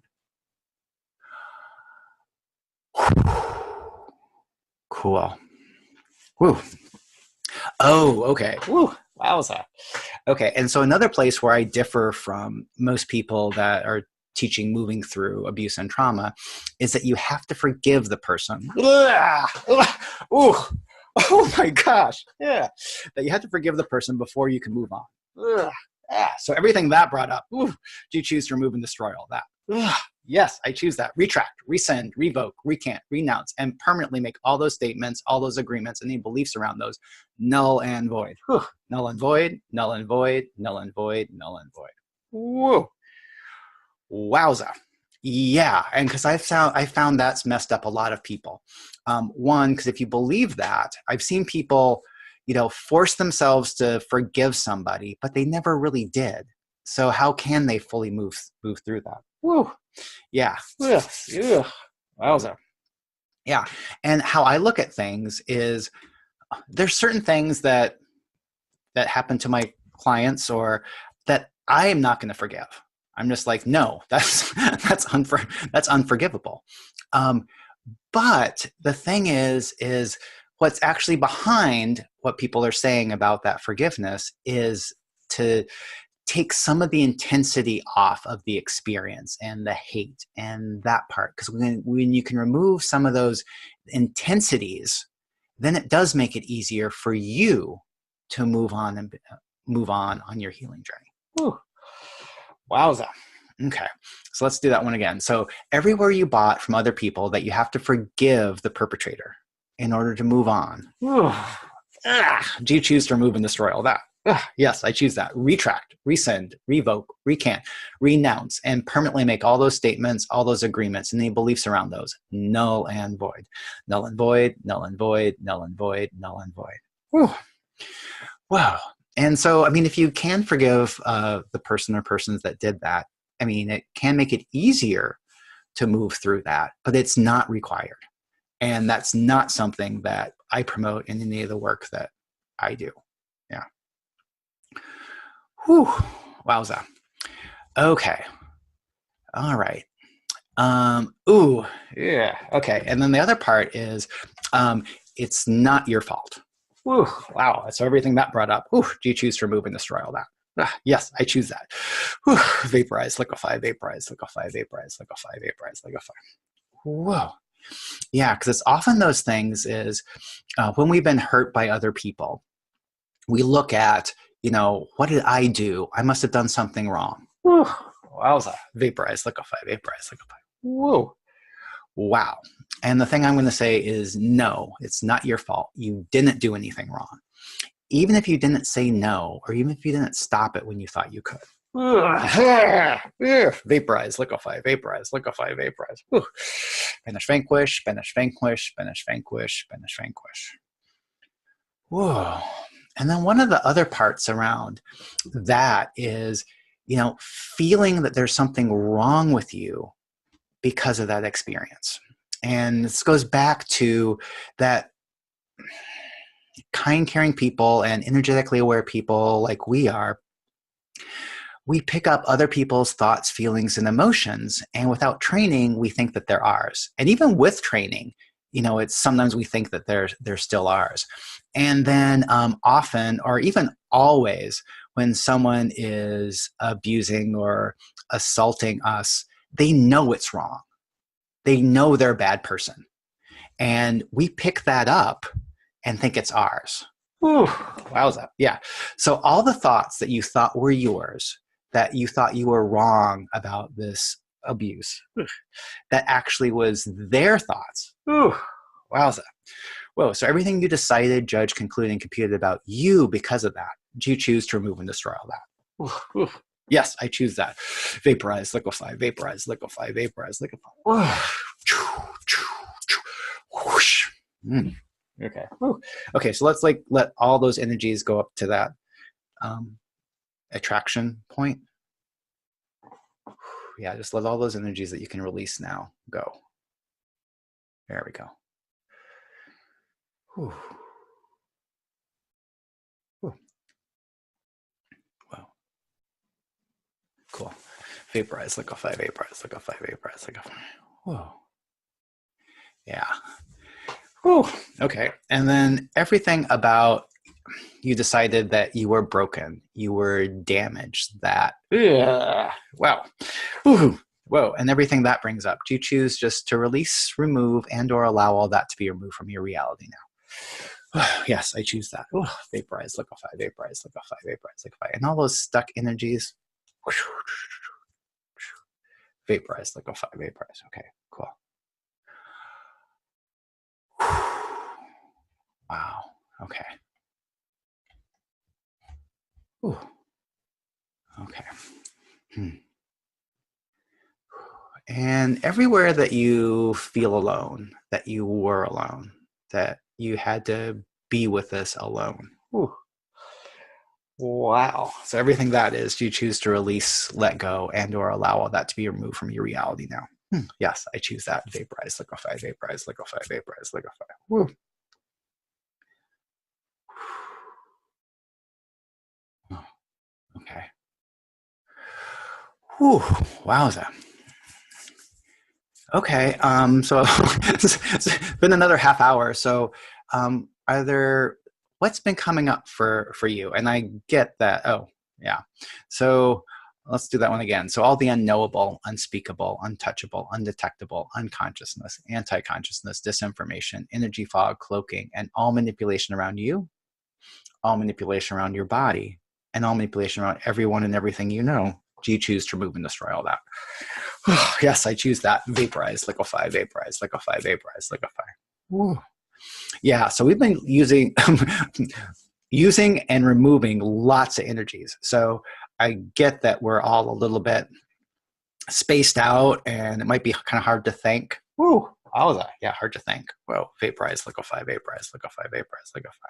Cool. Woo. Oh, okay. Woo. Wowza. Okay, and so another place where I differ from most people that are teaching moving through abuse and trauma is that you have to forgive the person. Ugh. Ugh. Ooh. Oh my gosh. Yeah. That you have to forgive the person before you can move on. Ugh. Yeah. So everything that brought up, ooh, do you choose to remove and destroy all that? Ugh. Yes, I choose that. Retract, rescind, revoke, recant, renounce, and permanently make all those statements, all those agreements, and any beliefs around those null and void. Whew. Null and void, null and void, null and void, null and void. Whoa. Wowza. Yeah, and because I found that's messed up a lot of people. One, because if you believe that, I've seen people, force themselves to forgive somebody, but they never really did. So how can they fully move through that? Woo. Yeah. Ugh. Ugh. Wowza. Yeah. And how I look at things is there's certain things that happen to my clients or that I am not going to forgive. I'm just like, no, that's unforgivable. But the thing is what's actually behind what people are saying about that forgiveness is to take some of the intensity off of the experience and the hate and that part. Because when you can remove some of those intensities, then it does make it easier for you to move on on your healing journey. Whew. Wowza. Okay, so let's do that one again. So everywhere you bought from other people that you have to forgive the perpetrator in order to move on. Do you choose to remove and destroy all that? Yes, I choose that. Retract, rescind, revoke, recant, renounce, and permanently make all those statements, all those agreements, and the beliefs around those null and void. Null and void, null and void, null and void, null and void. Whew. Wow. And so, I mean, if you can forgive the person or persons that did that, I mean, it can make it easier to move through that, but it's not required. And that's not something that I promote in any of the work that I do. Yeah. Whew. Wowza. Okay. All right. Ooh. Yeah. Okay. And then the other part is it's not your fault. Whew. Wow. So everything that brought up, do you choose to remove and destroy all that? Yes, I choose that. Whew. Vaporize, liquefy, vaporize, liquefy, vaporize, liquefy, vaporize, liquefy. Whoa. Yeah, because it's often those things is when we've been hurt by other people, we look at, what did I do? I must have done something wrong. Whew. Wowza. Vaporize, liquefy, vaporize, liquefy. Whoa. Wow. And the thing I'm going to say is no, it's not your fault. You didn't do anything wrong. Even if you didn't say no, or even if you didn't stop it when you thought you could. Vaporize, liquefy, vaporize, liquefy, vaporize. Banish, vanquish, banish, vanquish, banish, vanquish, banish, vanquish. Whoa. And then one of the other parts around that is, feeling that there's something wrong with you because of that experience. And this goes back to that kind, caring people and energetically aware people like we are. We pick up other people's thoughts, feelings, and emotions, and without training, we think that they're ours. And even with training, it's sometimes we think that they're still ours. And then often, or even always, when someone is abusing or assaulting us, they know it's wrong. They know they're a bad person. And we pick that up and think it's ours. Whew, wowza. Yeah. So all the thoughts that you thought were yours, that you thought you were wrong about this abuse, that actually was their thoughts. Wowza. Whoa. So everything you decided, judged, concluded, and computed about you because of that, do you choose to remove and destroy all that? Yes, I choose that. Vaporize, liquefy, vaporize, liquefy, vaporize, liquefy. Okay. Okay, so let's let all those energies go up to that attraction point. Yeah, just let all those energies that you can release now go. There we go. Whew. Whew. Wow. Cool. Vaporize, liquefy, vaporize, liquefy, vaporize, liquefy. Whoa. Yeah. Whew. Okay. And then everything about you decided that you were broken, you were damaged, that, wow. Woo. Whoa. And everything that brings up. Do you choose just to release, remove, and or allow all that to be removed from your reality now? Yes, I choose that. Vaporize, liquefy, vaporize, liquefy, vaporize, liquefy. And all those stuck energies, vaporize, liquefy, vaporize. Okay, cool. Wow. Okay. Ooh. Okay. And everywhere that you feel alone, that you were alone, that you had to be with this alone. Ooh. Wow. So everything that is, you choose to release, let go, and or allow all that to be removed from your reality now. Yes, I choose that. Vaporize, liquefy, vaporize, liquefy, vaporize, liquefy. Woo. Oh, okay. Whew. Wowza. Okay. So it's been another half hour. So what's been coming up for you? And I get that. Oh, yeah. So let's do that one again. So all the unknowable, unspeakable, untouchable, undetectable, unconsciousness, anti-consciousness, disinformation, energy fog, cloaking, and all manipulation around you, all manipulation around your body, and all manipulation around everyone and everything you know. Do you choose to remove and destroy all that? Yes, I choose that. Vaporize, liquefy, vaporize, liquefy, vaporize, liquefy. Woo. Yeah, so we've been using and removing lots of energies. So I get that we're all a little bit spaced out and it might be kind of hard to think. Woo, wowza. Yeah, hard to think. Well, vaporize, liquefy, vaporize, liquefy, vaporize, liquefy.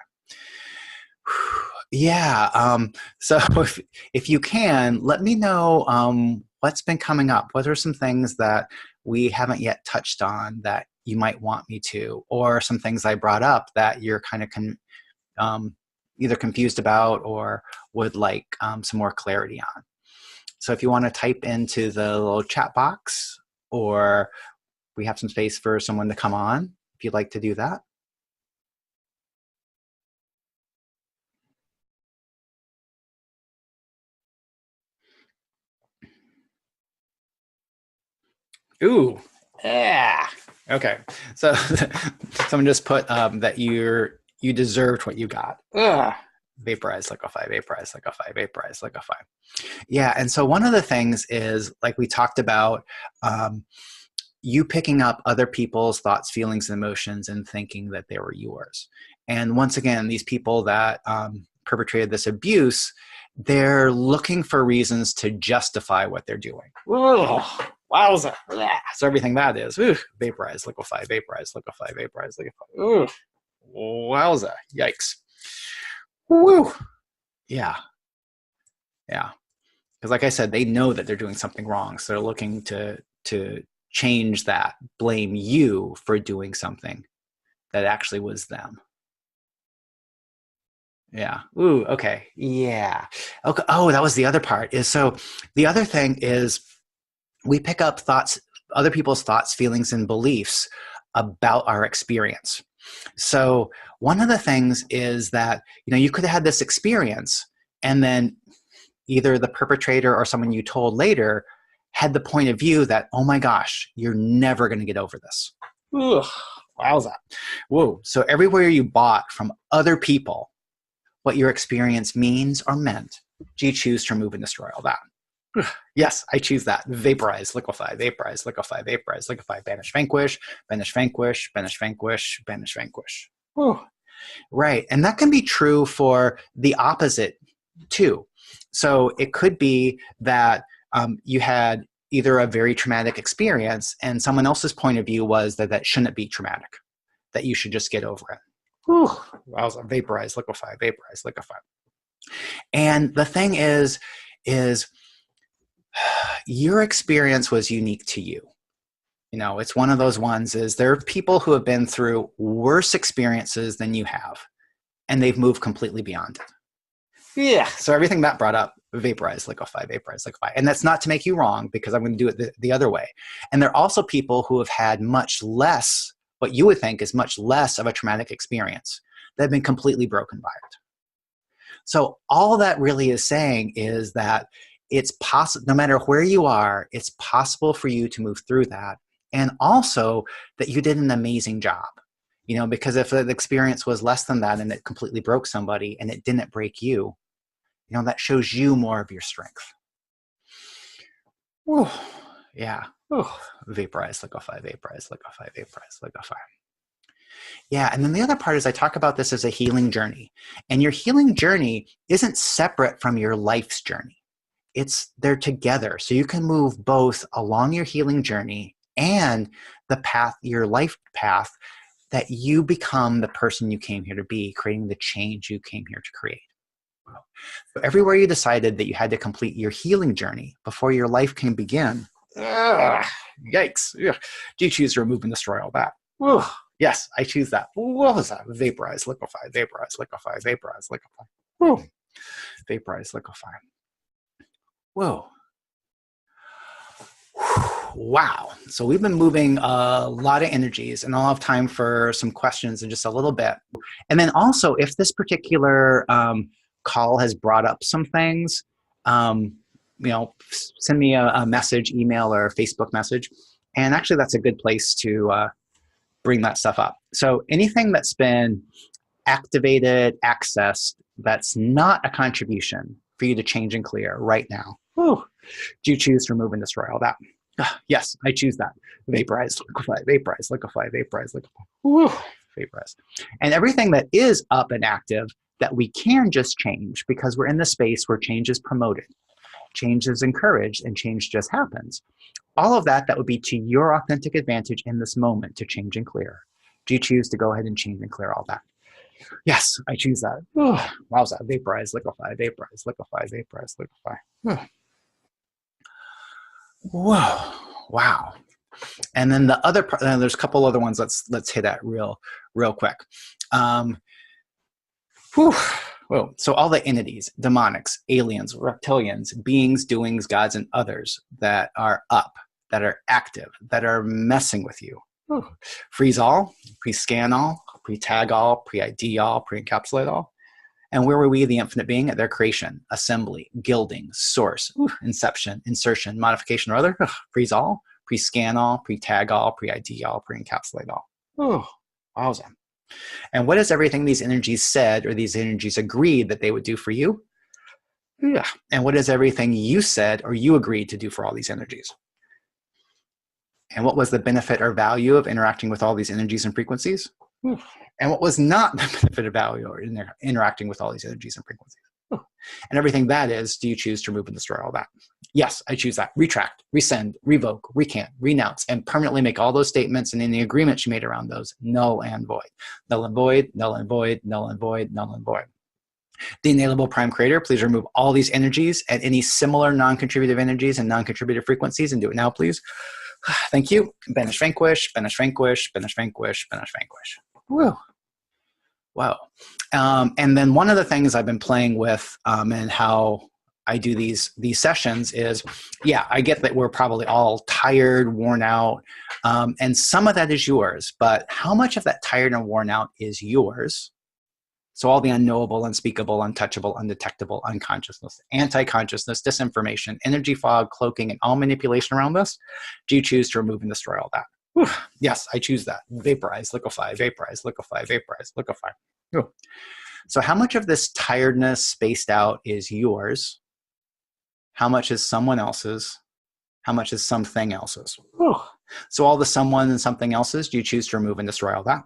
Yeah. So if you can, let me know what's been coming up. What are some things that we haven't yet touched on that you might want me to, or some things I brought up that you're kind of either confused about or would like some more clarity on. So if you want to type into the little chat box, or we have some space for someone to come on, if you'd like to do that. Ooh, yeah. Okay. So someone just put that you deserved what you got. Vaporize, liquefy, vaporize, liquefy, vaporize, liquefy. Yeah. And so one of the things is, like we talked about, you picking up other people's thoughts, feelings, and emotions and thinking that they were yours. And once again, these people that perpetrated this abuse, they're looking for reasons to justify what they're doing. Wowza. So everything that is, vaporize, liquefy, vaporize, liquefy, vaporize, liquefy. Wowza. Yikes. Woo. Yeah. Yeah. Because like I said, they know that they're doing something wrong. So they're looking to change that, blame you for doing something that actually was them. Yeah. Ooh, okay. Yeah. Okay. Oh, that was the other part. Is so the other thing is we pick up thoughts, other people's thoughts, feelings, and beliefs about our experience. So one of the things is that, you could have had this experience and then either the perpetrator or someone you told later had the point of view that, oh my gosh, you're never going to get over this. Ugh, wowza. Whoa. So everywhere you bought from other people what your experience means or meant, do you choose to remove and destroy all that? Yes, I choose that. Vaporize, liquefy, vaporize, liquefy, vaporize, liquefy, banish, vanquish, banish, vanquish, banish, vanquish, banish, vanquish. Whew. Right. And that can be true for the opposite too. So it could be that you had either a very traumatic experience and someone else's point of view was that shouldn't be traumatic, that you should just get over it. Whew. Wow, vaporize, liquefy, vaporize, liquefy. And the thing is Your experience was unique to you. You know, it's one of those ones is there are people who have been through worse experiences than you have, and they've moved completely beyond it. Yeah. So everything Matt brought up, vaporize, liquefy, vaporize, liquefy. And that's not to make you wrong, because I'm going to do it the other way. And there are also people who have had much less, what you would think is much less of a traumatic experience, that have been completely broken by it. So all that really is saying is that it's possible, no matter where you are, it's possible for you to move through that. And also that you did an amazing job. You know, because if the experience was less than that and it completely broke somebody and it didn't break you, you know, that shows you more of your strength. Whew. Yeah. Whew. Vaporize, liquefy, vaporize, liquefy, vaporize, liquefy. Yeah. And then the other part is I talk about this as a healing journey. And your healing journey isn't separate from your life's journey. They're together. So you can move both along your healing journey and the path, your life path, that you become the person you came here to be, creating the change you came here to create. So everywhere you decided that you had to complete your healing journey before your life can begin, yikes. Ugh. Do you choose to remove and destroy all that? Ugh. Yes, I choose that. What was that? Vaporize, liquefy, vaporize, liquefy, vaporize, liquefy. Whoa. Vaporize, liquefy. Whoa. Wow. So we've been moving a lot of energies, and I'll have time for some questions in just a little bit. And then also, if this particular call has brought up some things, you know, send me a message, email, or Facebook message. And actually, that's a good place to bring that stuff up. So anything that's been activated, accessed, that's not a contribution for you to change and clear right now. Whew. Do you choose to remove and destroy all that? Yes, I choose that. Vaporize, liquefy, vaporize, liquefy, vaporize, liquefy. Whew. Vaporize. And everything that is up and active that we can just change, because we're in the space where change is promoted, change is encouraged, and change just happens. All of that would be to your authentic advantage in this moment to change and clear. Do you choose to go ahead and change and clear all that? Yes, I choose that. Wowza. Vaporize, liquefy, vaporize, liquefy, vaporize, liquefy. Whoa. Wow. And then the other part, there's a couple other ones. Let's hit that real quick. Whoa. So all the entities, demonics, aliens, reptilians, beings, doings, gods, and others that are up, that are active, that are messing with you. Freeze all, pre-scan all, pre-tag all, pre-ID all, pre-encapsulate all. And where were we, the infinite being? At their creation, assembly, gilding, source, inception, insertion, modification, or other. Freeze all, pre-scan all, pre-tag all, pre-ID all, pre-encapsulate all. Wowza. And what is everything these energies said or these energies agreed that they would do for you? Yeah. And what is everything you said or you agreed to do for all these energies? And what was the benefit or value of interacting with all these energies and frequencies? And what was not the benefit or value or interacting with all these energies and frequencies? And everything that is, do you choose to remove and destroy all that? Yes, I choose that. Retract, rescind, revoke, recant, renounce, and permanently make all those statements and any agreements you made around those null and void. Null and void, null and void, null and void, null and void. The Inalienable Prime Creator, please remove all these energies and any similar non-contributive energies and non-contributive frequencies, and do it now, please. Thank you. Banish, vanquish, banish, vanquish, banish, vanquish, banish, vanquish. Woo. Wow. And then one of the things I've been playing with and how I do these sessions is, yeah, I get that we're probably all tired, worn out, and some of that is yours, but how much of that tired and worn out is yours? So all the unknowable, unspeakable, untouchable, undetectable, unconsciousness, anti-consciousness, disinformation, energy fog, cloaking, and all manipulation around us, do you choose to remove and destroy all that? Whew. Yes, I choose that. Vaporize, liquefy, vaporize, liquefy, vaporize, liquefy. Whew. So how much of this tiredness spaced out is yours? How much is someone else's? How much is something else's? Whew. So all the someone and something else's, do you choose to remove and destroy all that?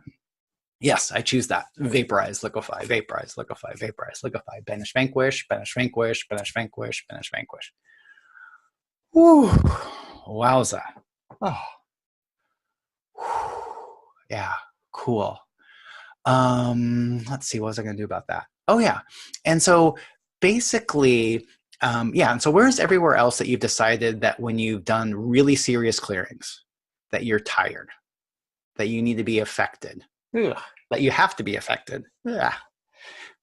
Yes, I choose that. Vaporize, liquefy, vaporize, liquefy, vaporize, liquefy. Banish, vanquish, banish, vanquish, banish, vanquish, banish, vanquish. Whew. Wowza. Oh. Yeah, cool. Let's see, what was I going to do about that? Oh, yeah. And so basically, Yeah, and so where's everywhere else that you've decided that when you've done really serious clearings, that you're tired, that you need to be affected, ugh, that you have to be affected? Ugh.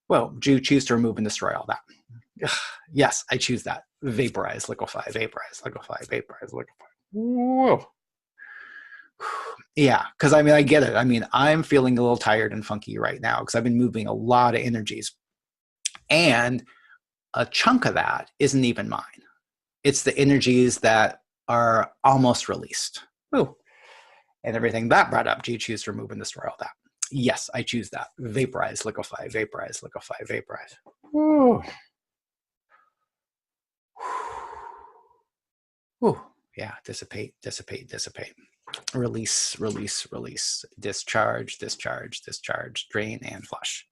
Well, do you choose to remove and destroy all that? Ugh. Yes, I choose that. Vaporize, liquefy, vaporize, liquefy, vaporize, liquefy. Whoa. Yeah, because I mean, I get it. I mean, I'm feeling a little tired and funky right now because I've been moving a lot of energies. And a chunk of that isn't even mine. It's the energies that are almost released. Ooh. And everything that brought up, do you choose to remove and destroy all that? Yes, I choose that. Vaporize, liquefy, vaporize, liquefy, vaporize. Ooh. Ooh. Yeah, dissipate, dissipate, dissipate. Release, release, release. Discharge, discharge, discharge. Drain and flush.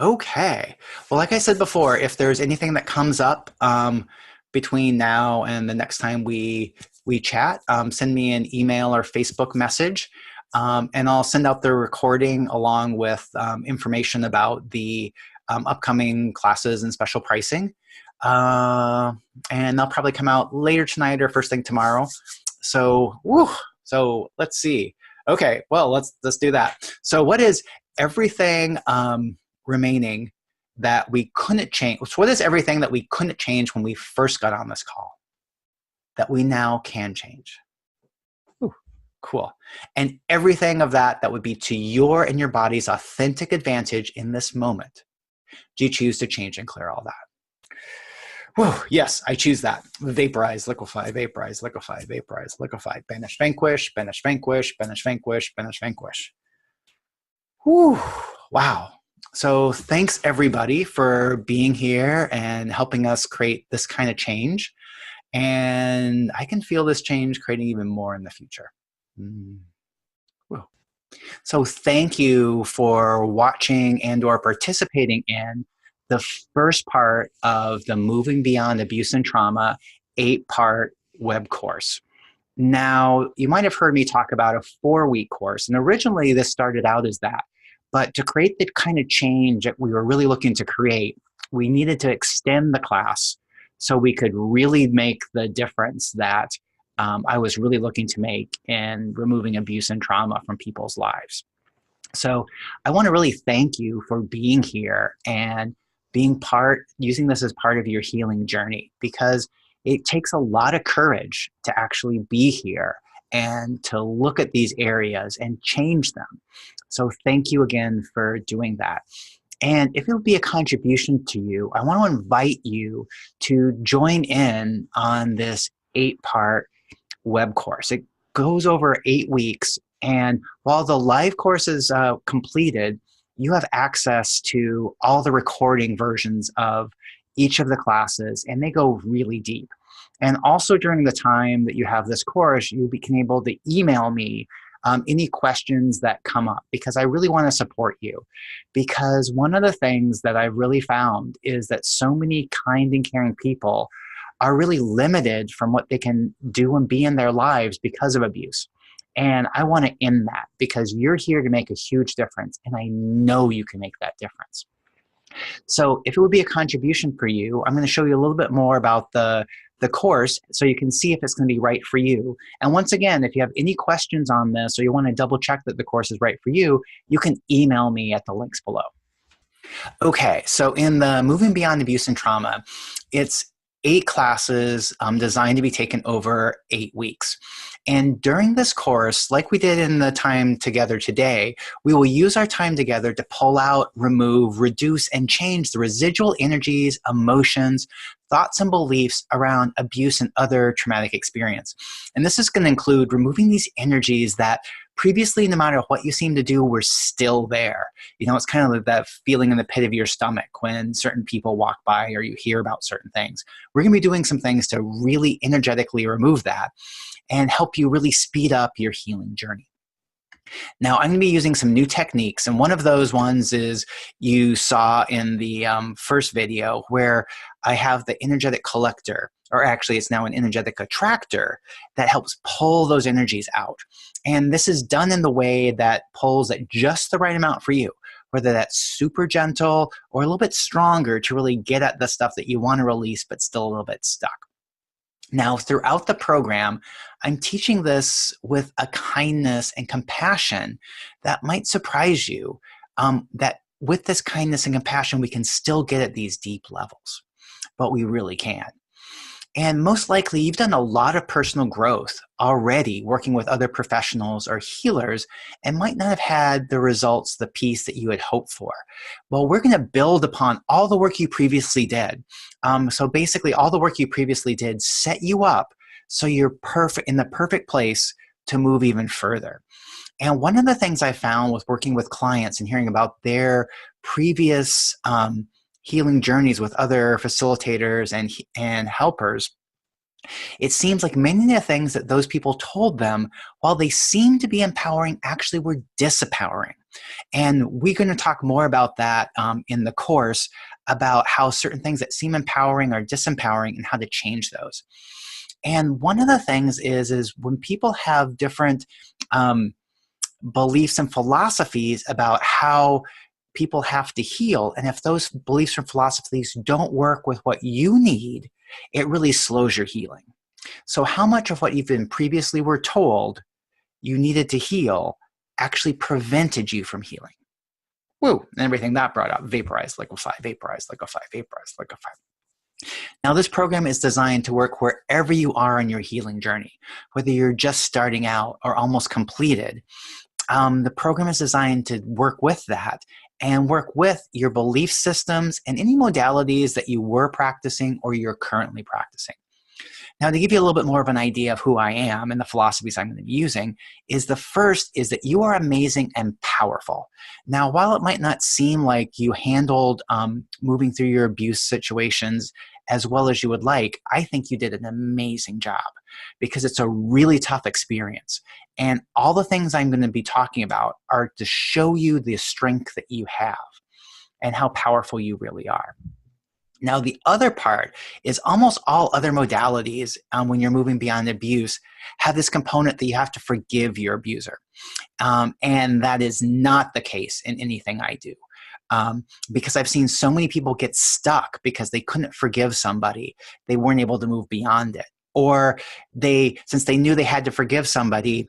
Okay. Well, like I said before, if there's anything that comes up between now and the next time we chat, send me an email or Facebook message, and I'll send out the recording along with information about the upcoming classes and special pricing. And they'll probably come out later tonight or first thing tomorrow. So, whew, so let's see. Okay, well, let's do that. So what is everything remaining that we couldn't change? So what is everything that we couldn't change when we first got on this call that we now can change? Ooh, cool. And everything of that would be to your and your body's authentic advantage in this moment. Do you choose to change and clear all that? Whoa, yes, I choose that. Vaporize, liquefy, vaporize, liquefy, vaporize, liquefy. Banish, vanquish, banish, vanquish, banish, vanquish, banish, vanquish. Whew, wow. So thanks everybody for being here and helping us create this kind of change. And I can feel this change creating even more in the future. So thank you for watching and or participating in the first part of the Moving Beyond Abuse and Trauma 8-part web course. Now, you might have heard me talk about a 4-week course, and originally this started out as that. But to create the kind of change that we were really looking to create, we needed to extend the class so we could really make the difference that I was really looking to make in removing abuse and trauma from people's lives. So I want to really thank you for being here and using this as part of your healing journey, because it takes a lot of courage to actually be here and to look at these areas and change them. So thank you again for doing that. And if it would be a contribution to you, I want to invite you to join in on this 8-part web course. It goes over 8 weeks. And while the live course is completed, you have access to all the recording versions of each of the classes, and they go really deep. And also during the time that you have this course, you'll be able to email me any questions that come up, because I really want to support you. Because one of the things that I've really found is that so many kind and caring people are really limited from what they can do and be in their lives because of abuse. And I want to end that, because you're here to make a huge difference, and I know you can make that difference. So if it would be a contribution for you, I'm going to show you a little bit more about the course so you can see if it's going to be right for you. And once again, if you have any questions on this or you want to double check that the course is right for you, you can email me at the links below. Okay, so in the Moving Beyond Abuse and Trauma, it's 8 classes designed to be taken over 8 weeks. And during this course, like we did in the time together today, we will use our time together to pull out, remove, reduce, and change the residual energies, emotions, thoughts, and beliefs around abuse and other traumatic experience. And this is going to include removing these energies that previously, no matter what you seem to do, were still there. You know, it's kind of like that feeling in the pit of your stomach when certain people walk by or you hear about certain things. We're going to be doing some things to really energetically remove that and help you really speed up your healing journey. Now, I'm going to be using some new techniques, and one of those ones is you saw in the first video where I have the energetic collector, or actually it's now an energetic attractor that helps pull those energies out. And this is done in the way that pulls at just the right amount for you. whether that's super gentle or a little bit stronger to really get at the stuff that you want to release but still a little bit stuck. Now, throughout the program, I'm teaching this with a kindness and compassion that might surprise you, that with this kindness and compassion, we can still get at these deep levels, but we really can. And most likely, you've done a lot of personal growth already working with other professionals or healers and might not have had the results, the peace that you had hoped for. Well, we're going to build upon all the work you previously did. So basically, all the work you previously did set you up so you're perfect in the perfect place to move even further. And one of the things I found with working with clients and hearing about their previous healing journeys with other facilitators and helpers, it seems like many of the things that those people told them, while they seemed to be empowering, actually were disempowering. And we're going to talk more about that in the course, about how certain things that seem empowering are disempowering and how to change those. And one of the things is when people have different beliefs and philosophies about how people have to heal, and if those beliefs and philosophies don't work with what you need, it really slows your healing. So how much of what you've been previously were told you needed to heal actually prevented you from healing? Woo, and everything that brought up: vaporize, liquefy, vaporize, liquefy, vaporize, liquefy. Now, this program is designed to work wherever you are in your healing journey, whether you're just starting out or almost completed. The program is designed to work with that and work with your belief systems and any modalities that you were practicing or you're currently practicing. Now, to give you a little bit more of an idea of who I am and the philosophies I'm going to be using, is the first is that you are amazing and powerful. Now, while it might not seem like you handled moving through your abuse situations as well as you would like, I think you did an amazing job, because it's a really tough experience. And all the things I'm going to be talking about are to show you the strength that you have and how powerful you really are. Now, the other part is almost all other modalities, when you're moving beyond abuse, have this component that you have to forgive your abuser. And that is not the case in anything I do. Because I've seen so many people get stuck because they couldn't forgive somebody. They weren't able to move beyond it. Or since they knew they had to forgive somebody,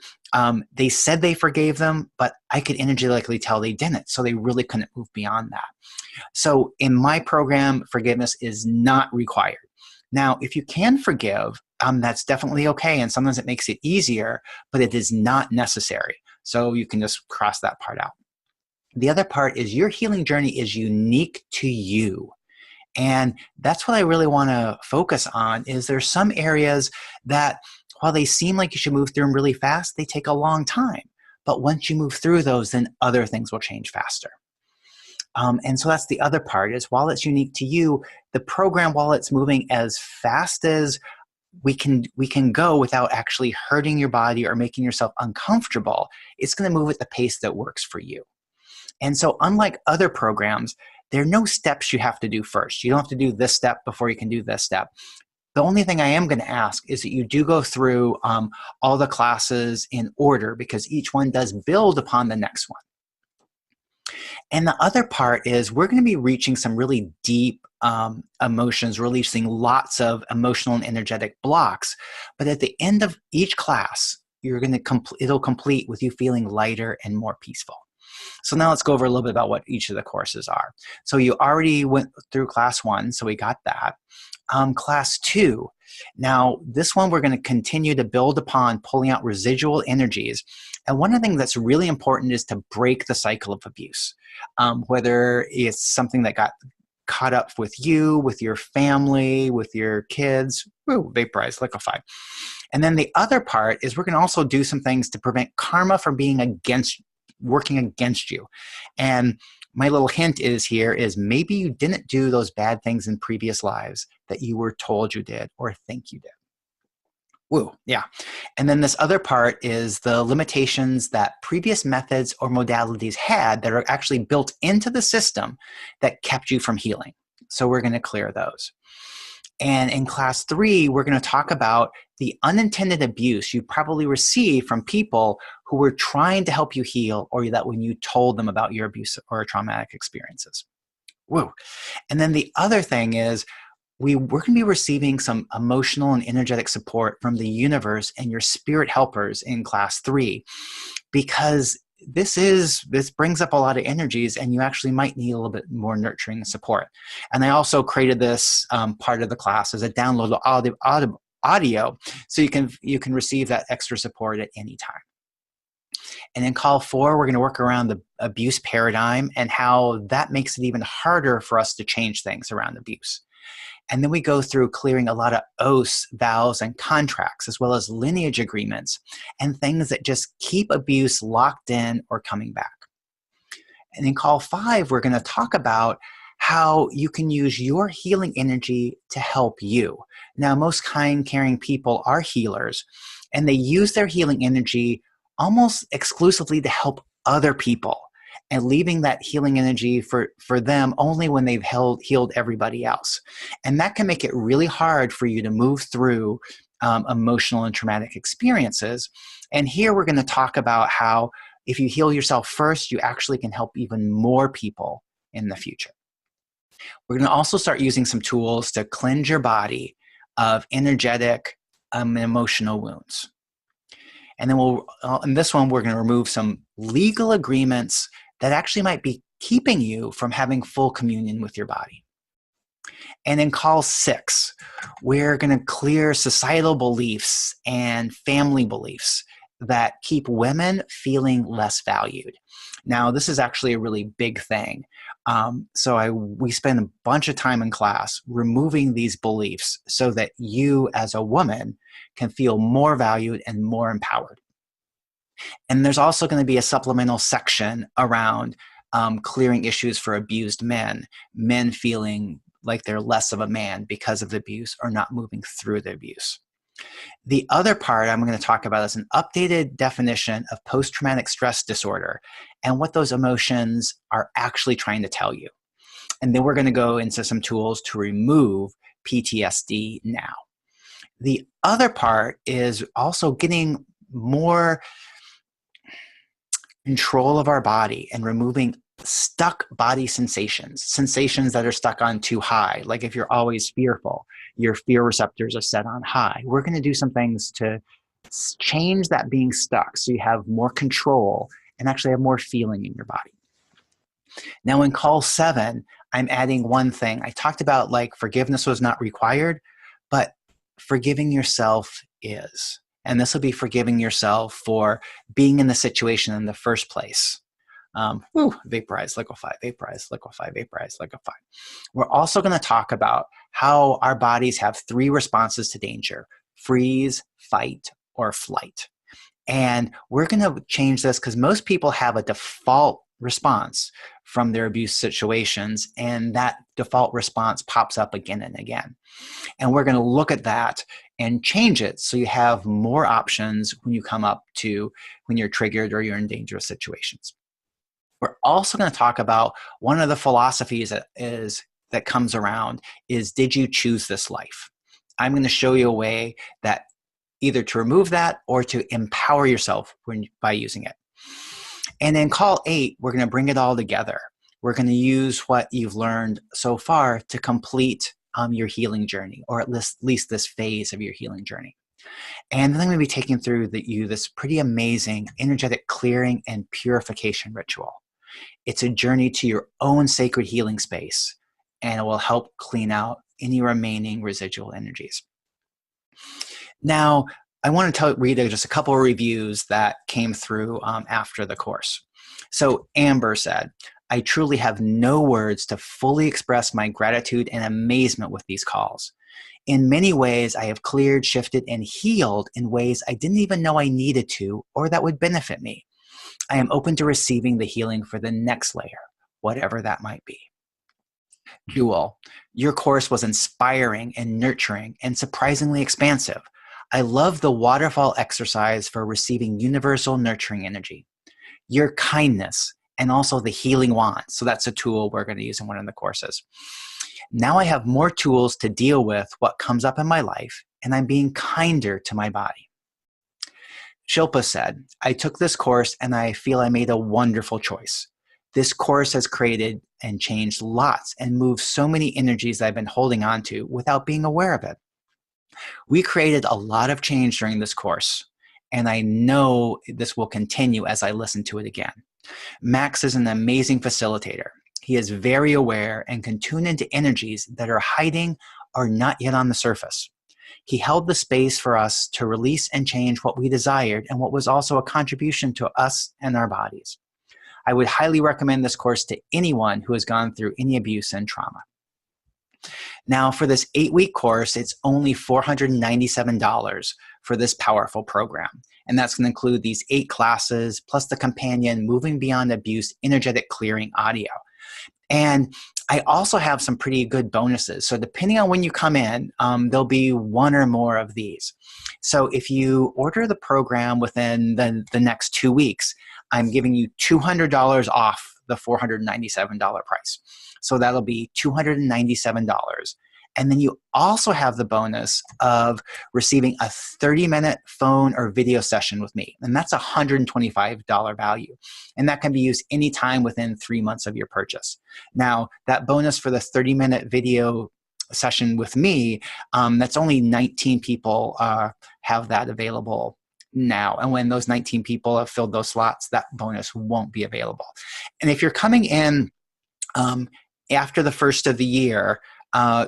they said they forgave them, but I could energetically tell they didn't. So they really couldn't move beyond that. So in my program, forgiveness is not required. Now, if you can forgive, that's definitely okay. And sometimes it makes it easier, but it is not necessary. So you can just cross that part out. The other part is your healing journey is unique to you. And that's what I really want to focus on. Is there's some areas that, while they seem like you should move through them really fast, they take a long time. But once you move through those, then other things will change faster. And so that's the other part, is while it's unique to you, the program, while it's moving as fast as we can go without actually hurting your body or making yourself uncomfortable, it's going to move at the pace that works for you. And so unlike other programs, there are no steps you have to do first. You don't have to do this step before you can do this step. The only thing I am going to ask is that you do go through all the classes in order, because each one does build upon the next one. And the other part is we're going to be reaching some really deep emotions, releasing lots of emotional and energetic blocks. But at the end of each class, it'll complete with you feeling lighter and more peaceful. So now let's go over a little bit about what each of the courses are. So you already went through class 1, so we got that. Class 2. Now, this one we're going to continue to build upon pulling out residual energies. And one of the things that's really important is to break the cycle of abuse. Whether it's something that got caught up with you, with your family, with your kids, vaporize, liquefy. And then the other part is we're going to also do some things to prevent karma from working against you. And my little hint is maybe you didn't do those bad things in previous lives that you were told you did or think you did. Yeah. And then this other part is the limitations that previous methods or modalities had that are actually built into the system that kept you from healing. So we're going to clear those. And in class 3, we're going to talk about the unintended abuse you probably received from people who were trying to help you heal, or that when you told them about your abuse or traumatic experiences. Woo. And then the other thing is we're going to be receiving some emotional and energetic support from the universe and your spirit helpers in class 3, because this brings up a lot of energies, and you actually might need a little bit more nurturing support. And I also created this part of the class as a downloadable audio, so you can receive that extra support at any time. And in call 4, we're going to work around the abuse paradigm and how that makes it even harder for us to change things around abuse. And then we go through clearing a lot of oaths, vows, and contracts, as well as lineage agreements and things that just keep abuse locked in or coming back. And in call 5, we're going to talk about how you can use your healing energy to help you. Now, most kind, caring people are healers, and they use their healing energy almost exclusively to help other people, and leaving that healing energy for them only when they've healed everybody else. And that can make it really hard for you to move through emotional and traumatic experiences. And here we're going to talk about how if you heal yourself first, you actually can help even more people in the future. We're going to also start using some tools to cleanse your body of energetic and emotional wounds. And then in this one, we're going to remove some legal agreements that actually might be keeping you from having full communion with your body. And in call 6, we're going to clear societal beliefs and family beliefs that keep women feeling less valued. Now, this is actually a really big thing. We spend a bunch of time in class removing these beliefs so that you as a woman can feel more valued and more empowered. And there's also going to be a supplemental section around clearing issues for abused men feeling like they're less of a man because of the abuse or not moving through the abuse. The other part I'm going to talk about is an updated definition of post-traumatic stress disorder and what those emotions are actually trying to tell you. And then we're going to go into some tools to remove PTSD now. The other part is also getting more control of our body and removing stuck body sensations that are stuck on too high. Like if you're always fearful, your fear receptors are set on high. We're going to do some things to change that being stuck so you have more control and actually have more feeling in your body. Now in call 7, I'm adding one thing. I talked about like forgiveness was not required, but forgiving yourself is. And this will be forgiving yourself for being in the situation in the first place. Vaporize, liquefy, vaporize, liquefy, vaporize, liquefy. We're also going to talk about how our bodies have 3 responses to danger: freeze, fight, or flight. And we're going to change this because most people have a default response from their abuse situations, and that default response pops up again and again. And we're going to look at that and change it so you have more options when you're triggered or you're in dangerous situations. We're also going to talk about one of the philosophies that comes around is, did you choose this life? I'm going to show you a way that either to remove that or to empower yourself by using it. And in call 8, we're going to bring it all together. We're going to use what you've learned so far to complete your healing journey, or at least this phase of your healing journey. And then I'm going to be taking through this pretty amazing energetic clearing and purification ritual. It's a journey to your own sacred healing space, and it will help clean out any remaining residual energies. Now, I want to read just a couple of reviews that came through after the course. So Amber said, I truly have no words to fully express my gratitude and amazement with these calls. In many ways, I have cleared, shifted, and healed in ways I didn't even know I needed to or that would benefit me. I am open to receiving the healing for the next layer, whatever that might be. Jewel, your course was inspiring and nurturing and surprisingly expansive. I love the waterfall exercise for receiving universal nurturing energy. Your kindness and also the healing wand. So that's a tool we're going to use in one of the courses. Now I have more tools to deal with what comes up in my life, and I'm being kinder to my body. Shilpa said, I took this course and I feel I made a wonderful choice. This course has created and changed lots and moved so many energies that I've been holding on to without being aware of it. We created a lot of change during this course, and I know this will continue as I listen to it again. Max is an amazing facilitator. He is very aware and can tune into energies that are hiding or not yet on the surface. He held the space for us to release and change what we desired and what was also a contribution to us and our bodies. I would highly recommend this course to anyone who has gone through any abuse and trauma. Now, for this 8-week course, it's only $497 for this powerful program. And that's going to include these 8 classes, plus the companion Moving Beyond Abuse Energetic Clearing audio. And I also have some pretty good bonuses. So depending on when you come in, there'll be 1 or more of these. So if you order the program within the next 2 weeks, I'm giving you $200 off the $497 price. So that'll be $297. And then you also have the bonus of receiving a 30-minute phone or video session with me. And that's a $125 value. And that can be used anytime within 3 months of your purchase. Now, that bonus for the 30-minute video session with me, that's only 19 people have that available now. And when those 19 people have filled those slots, that bonus won't be available. And if you're coming in after the first of the year,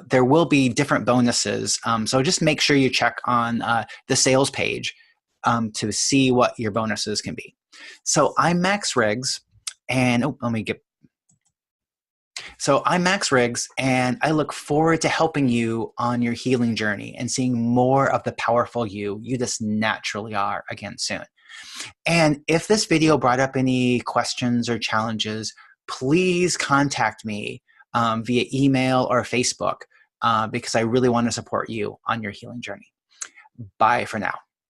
there will be different bonuses. So just make sure you check on the sales page to see what your bonuses can be. So I'm Max Riggs, and I'm Max Riggs, and I look forward to helping you on your healing journey and seeing more of the powerful you just naturally are again soon. And if this video brought up any questions or challenges, please contact me via email or Facebook because I really want to support you on your healing journey. Bye for now.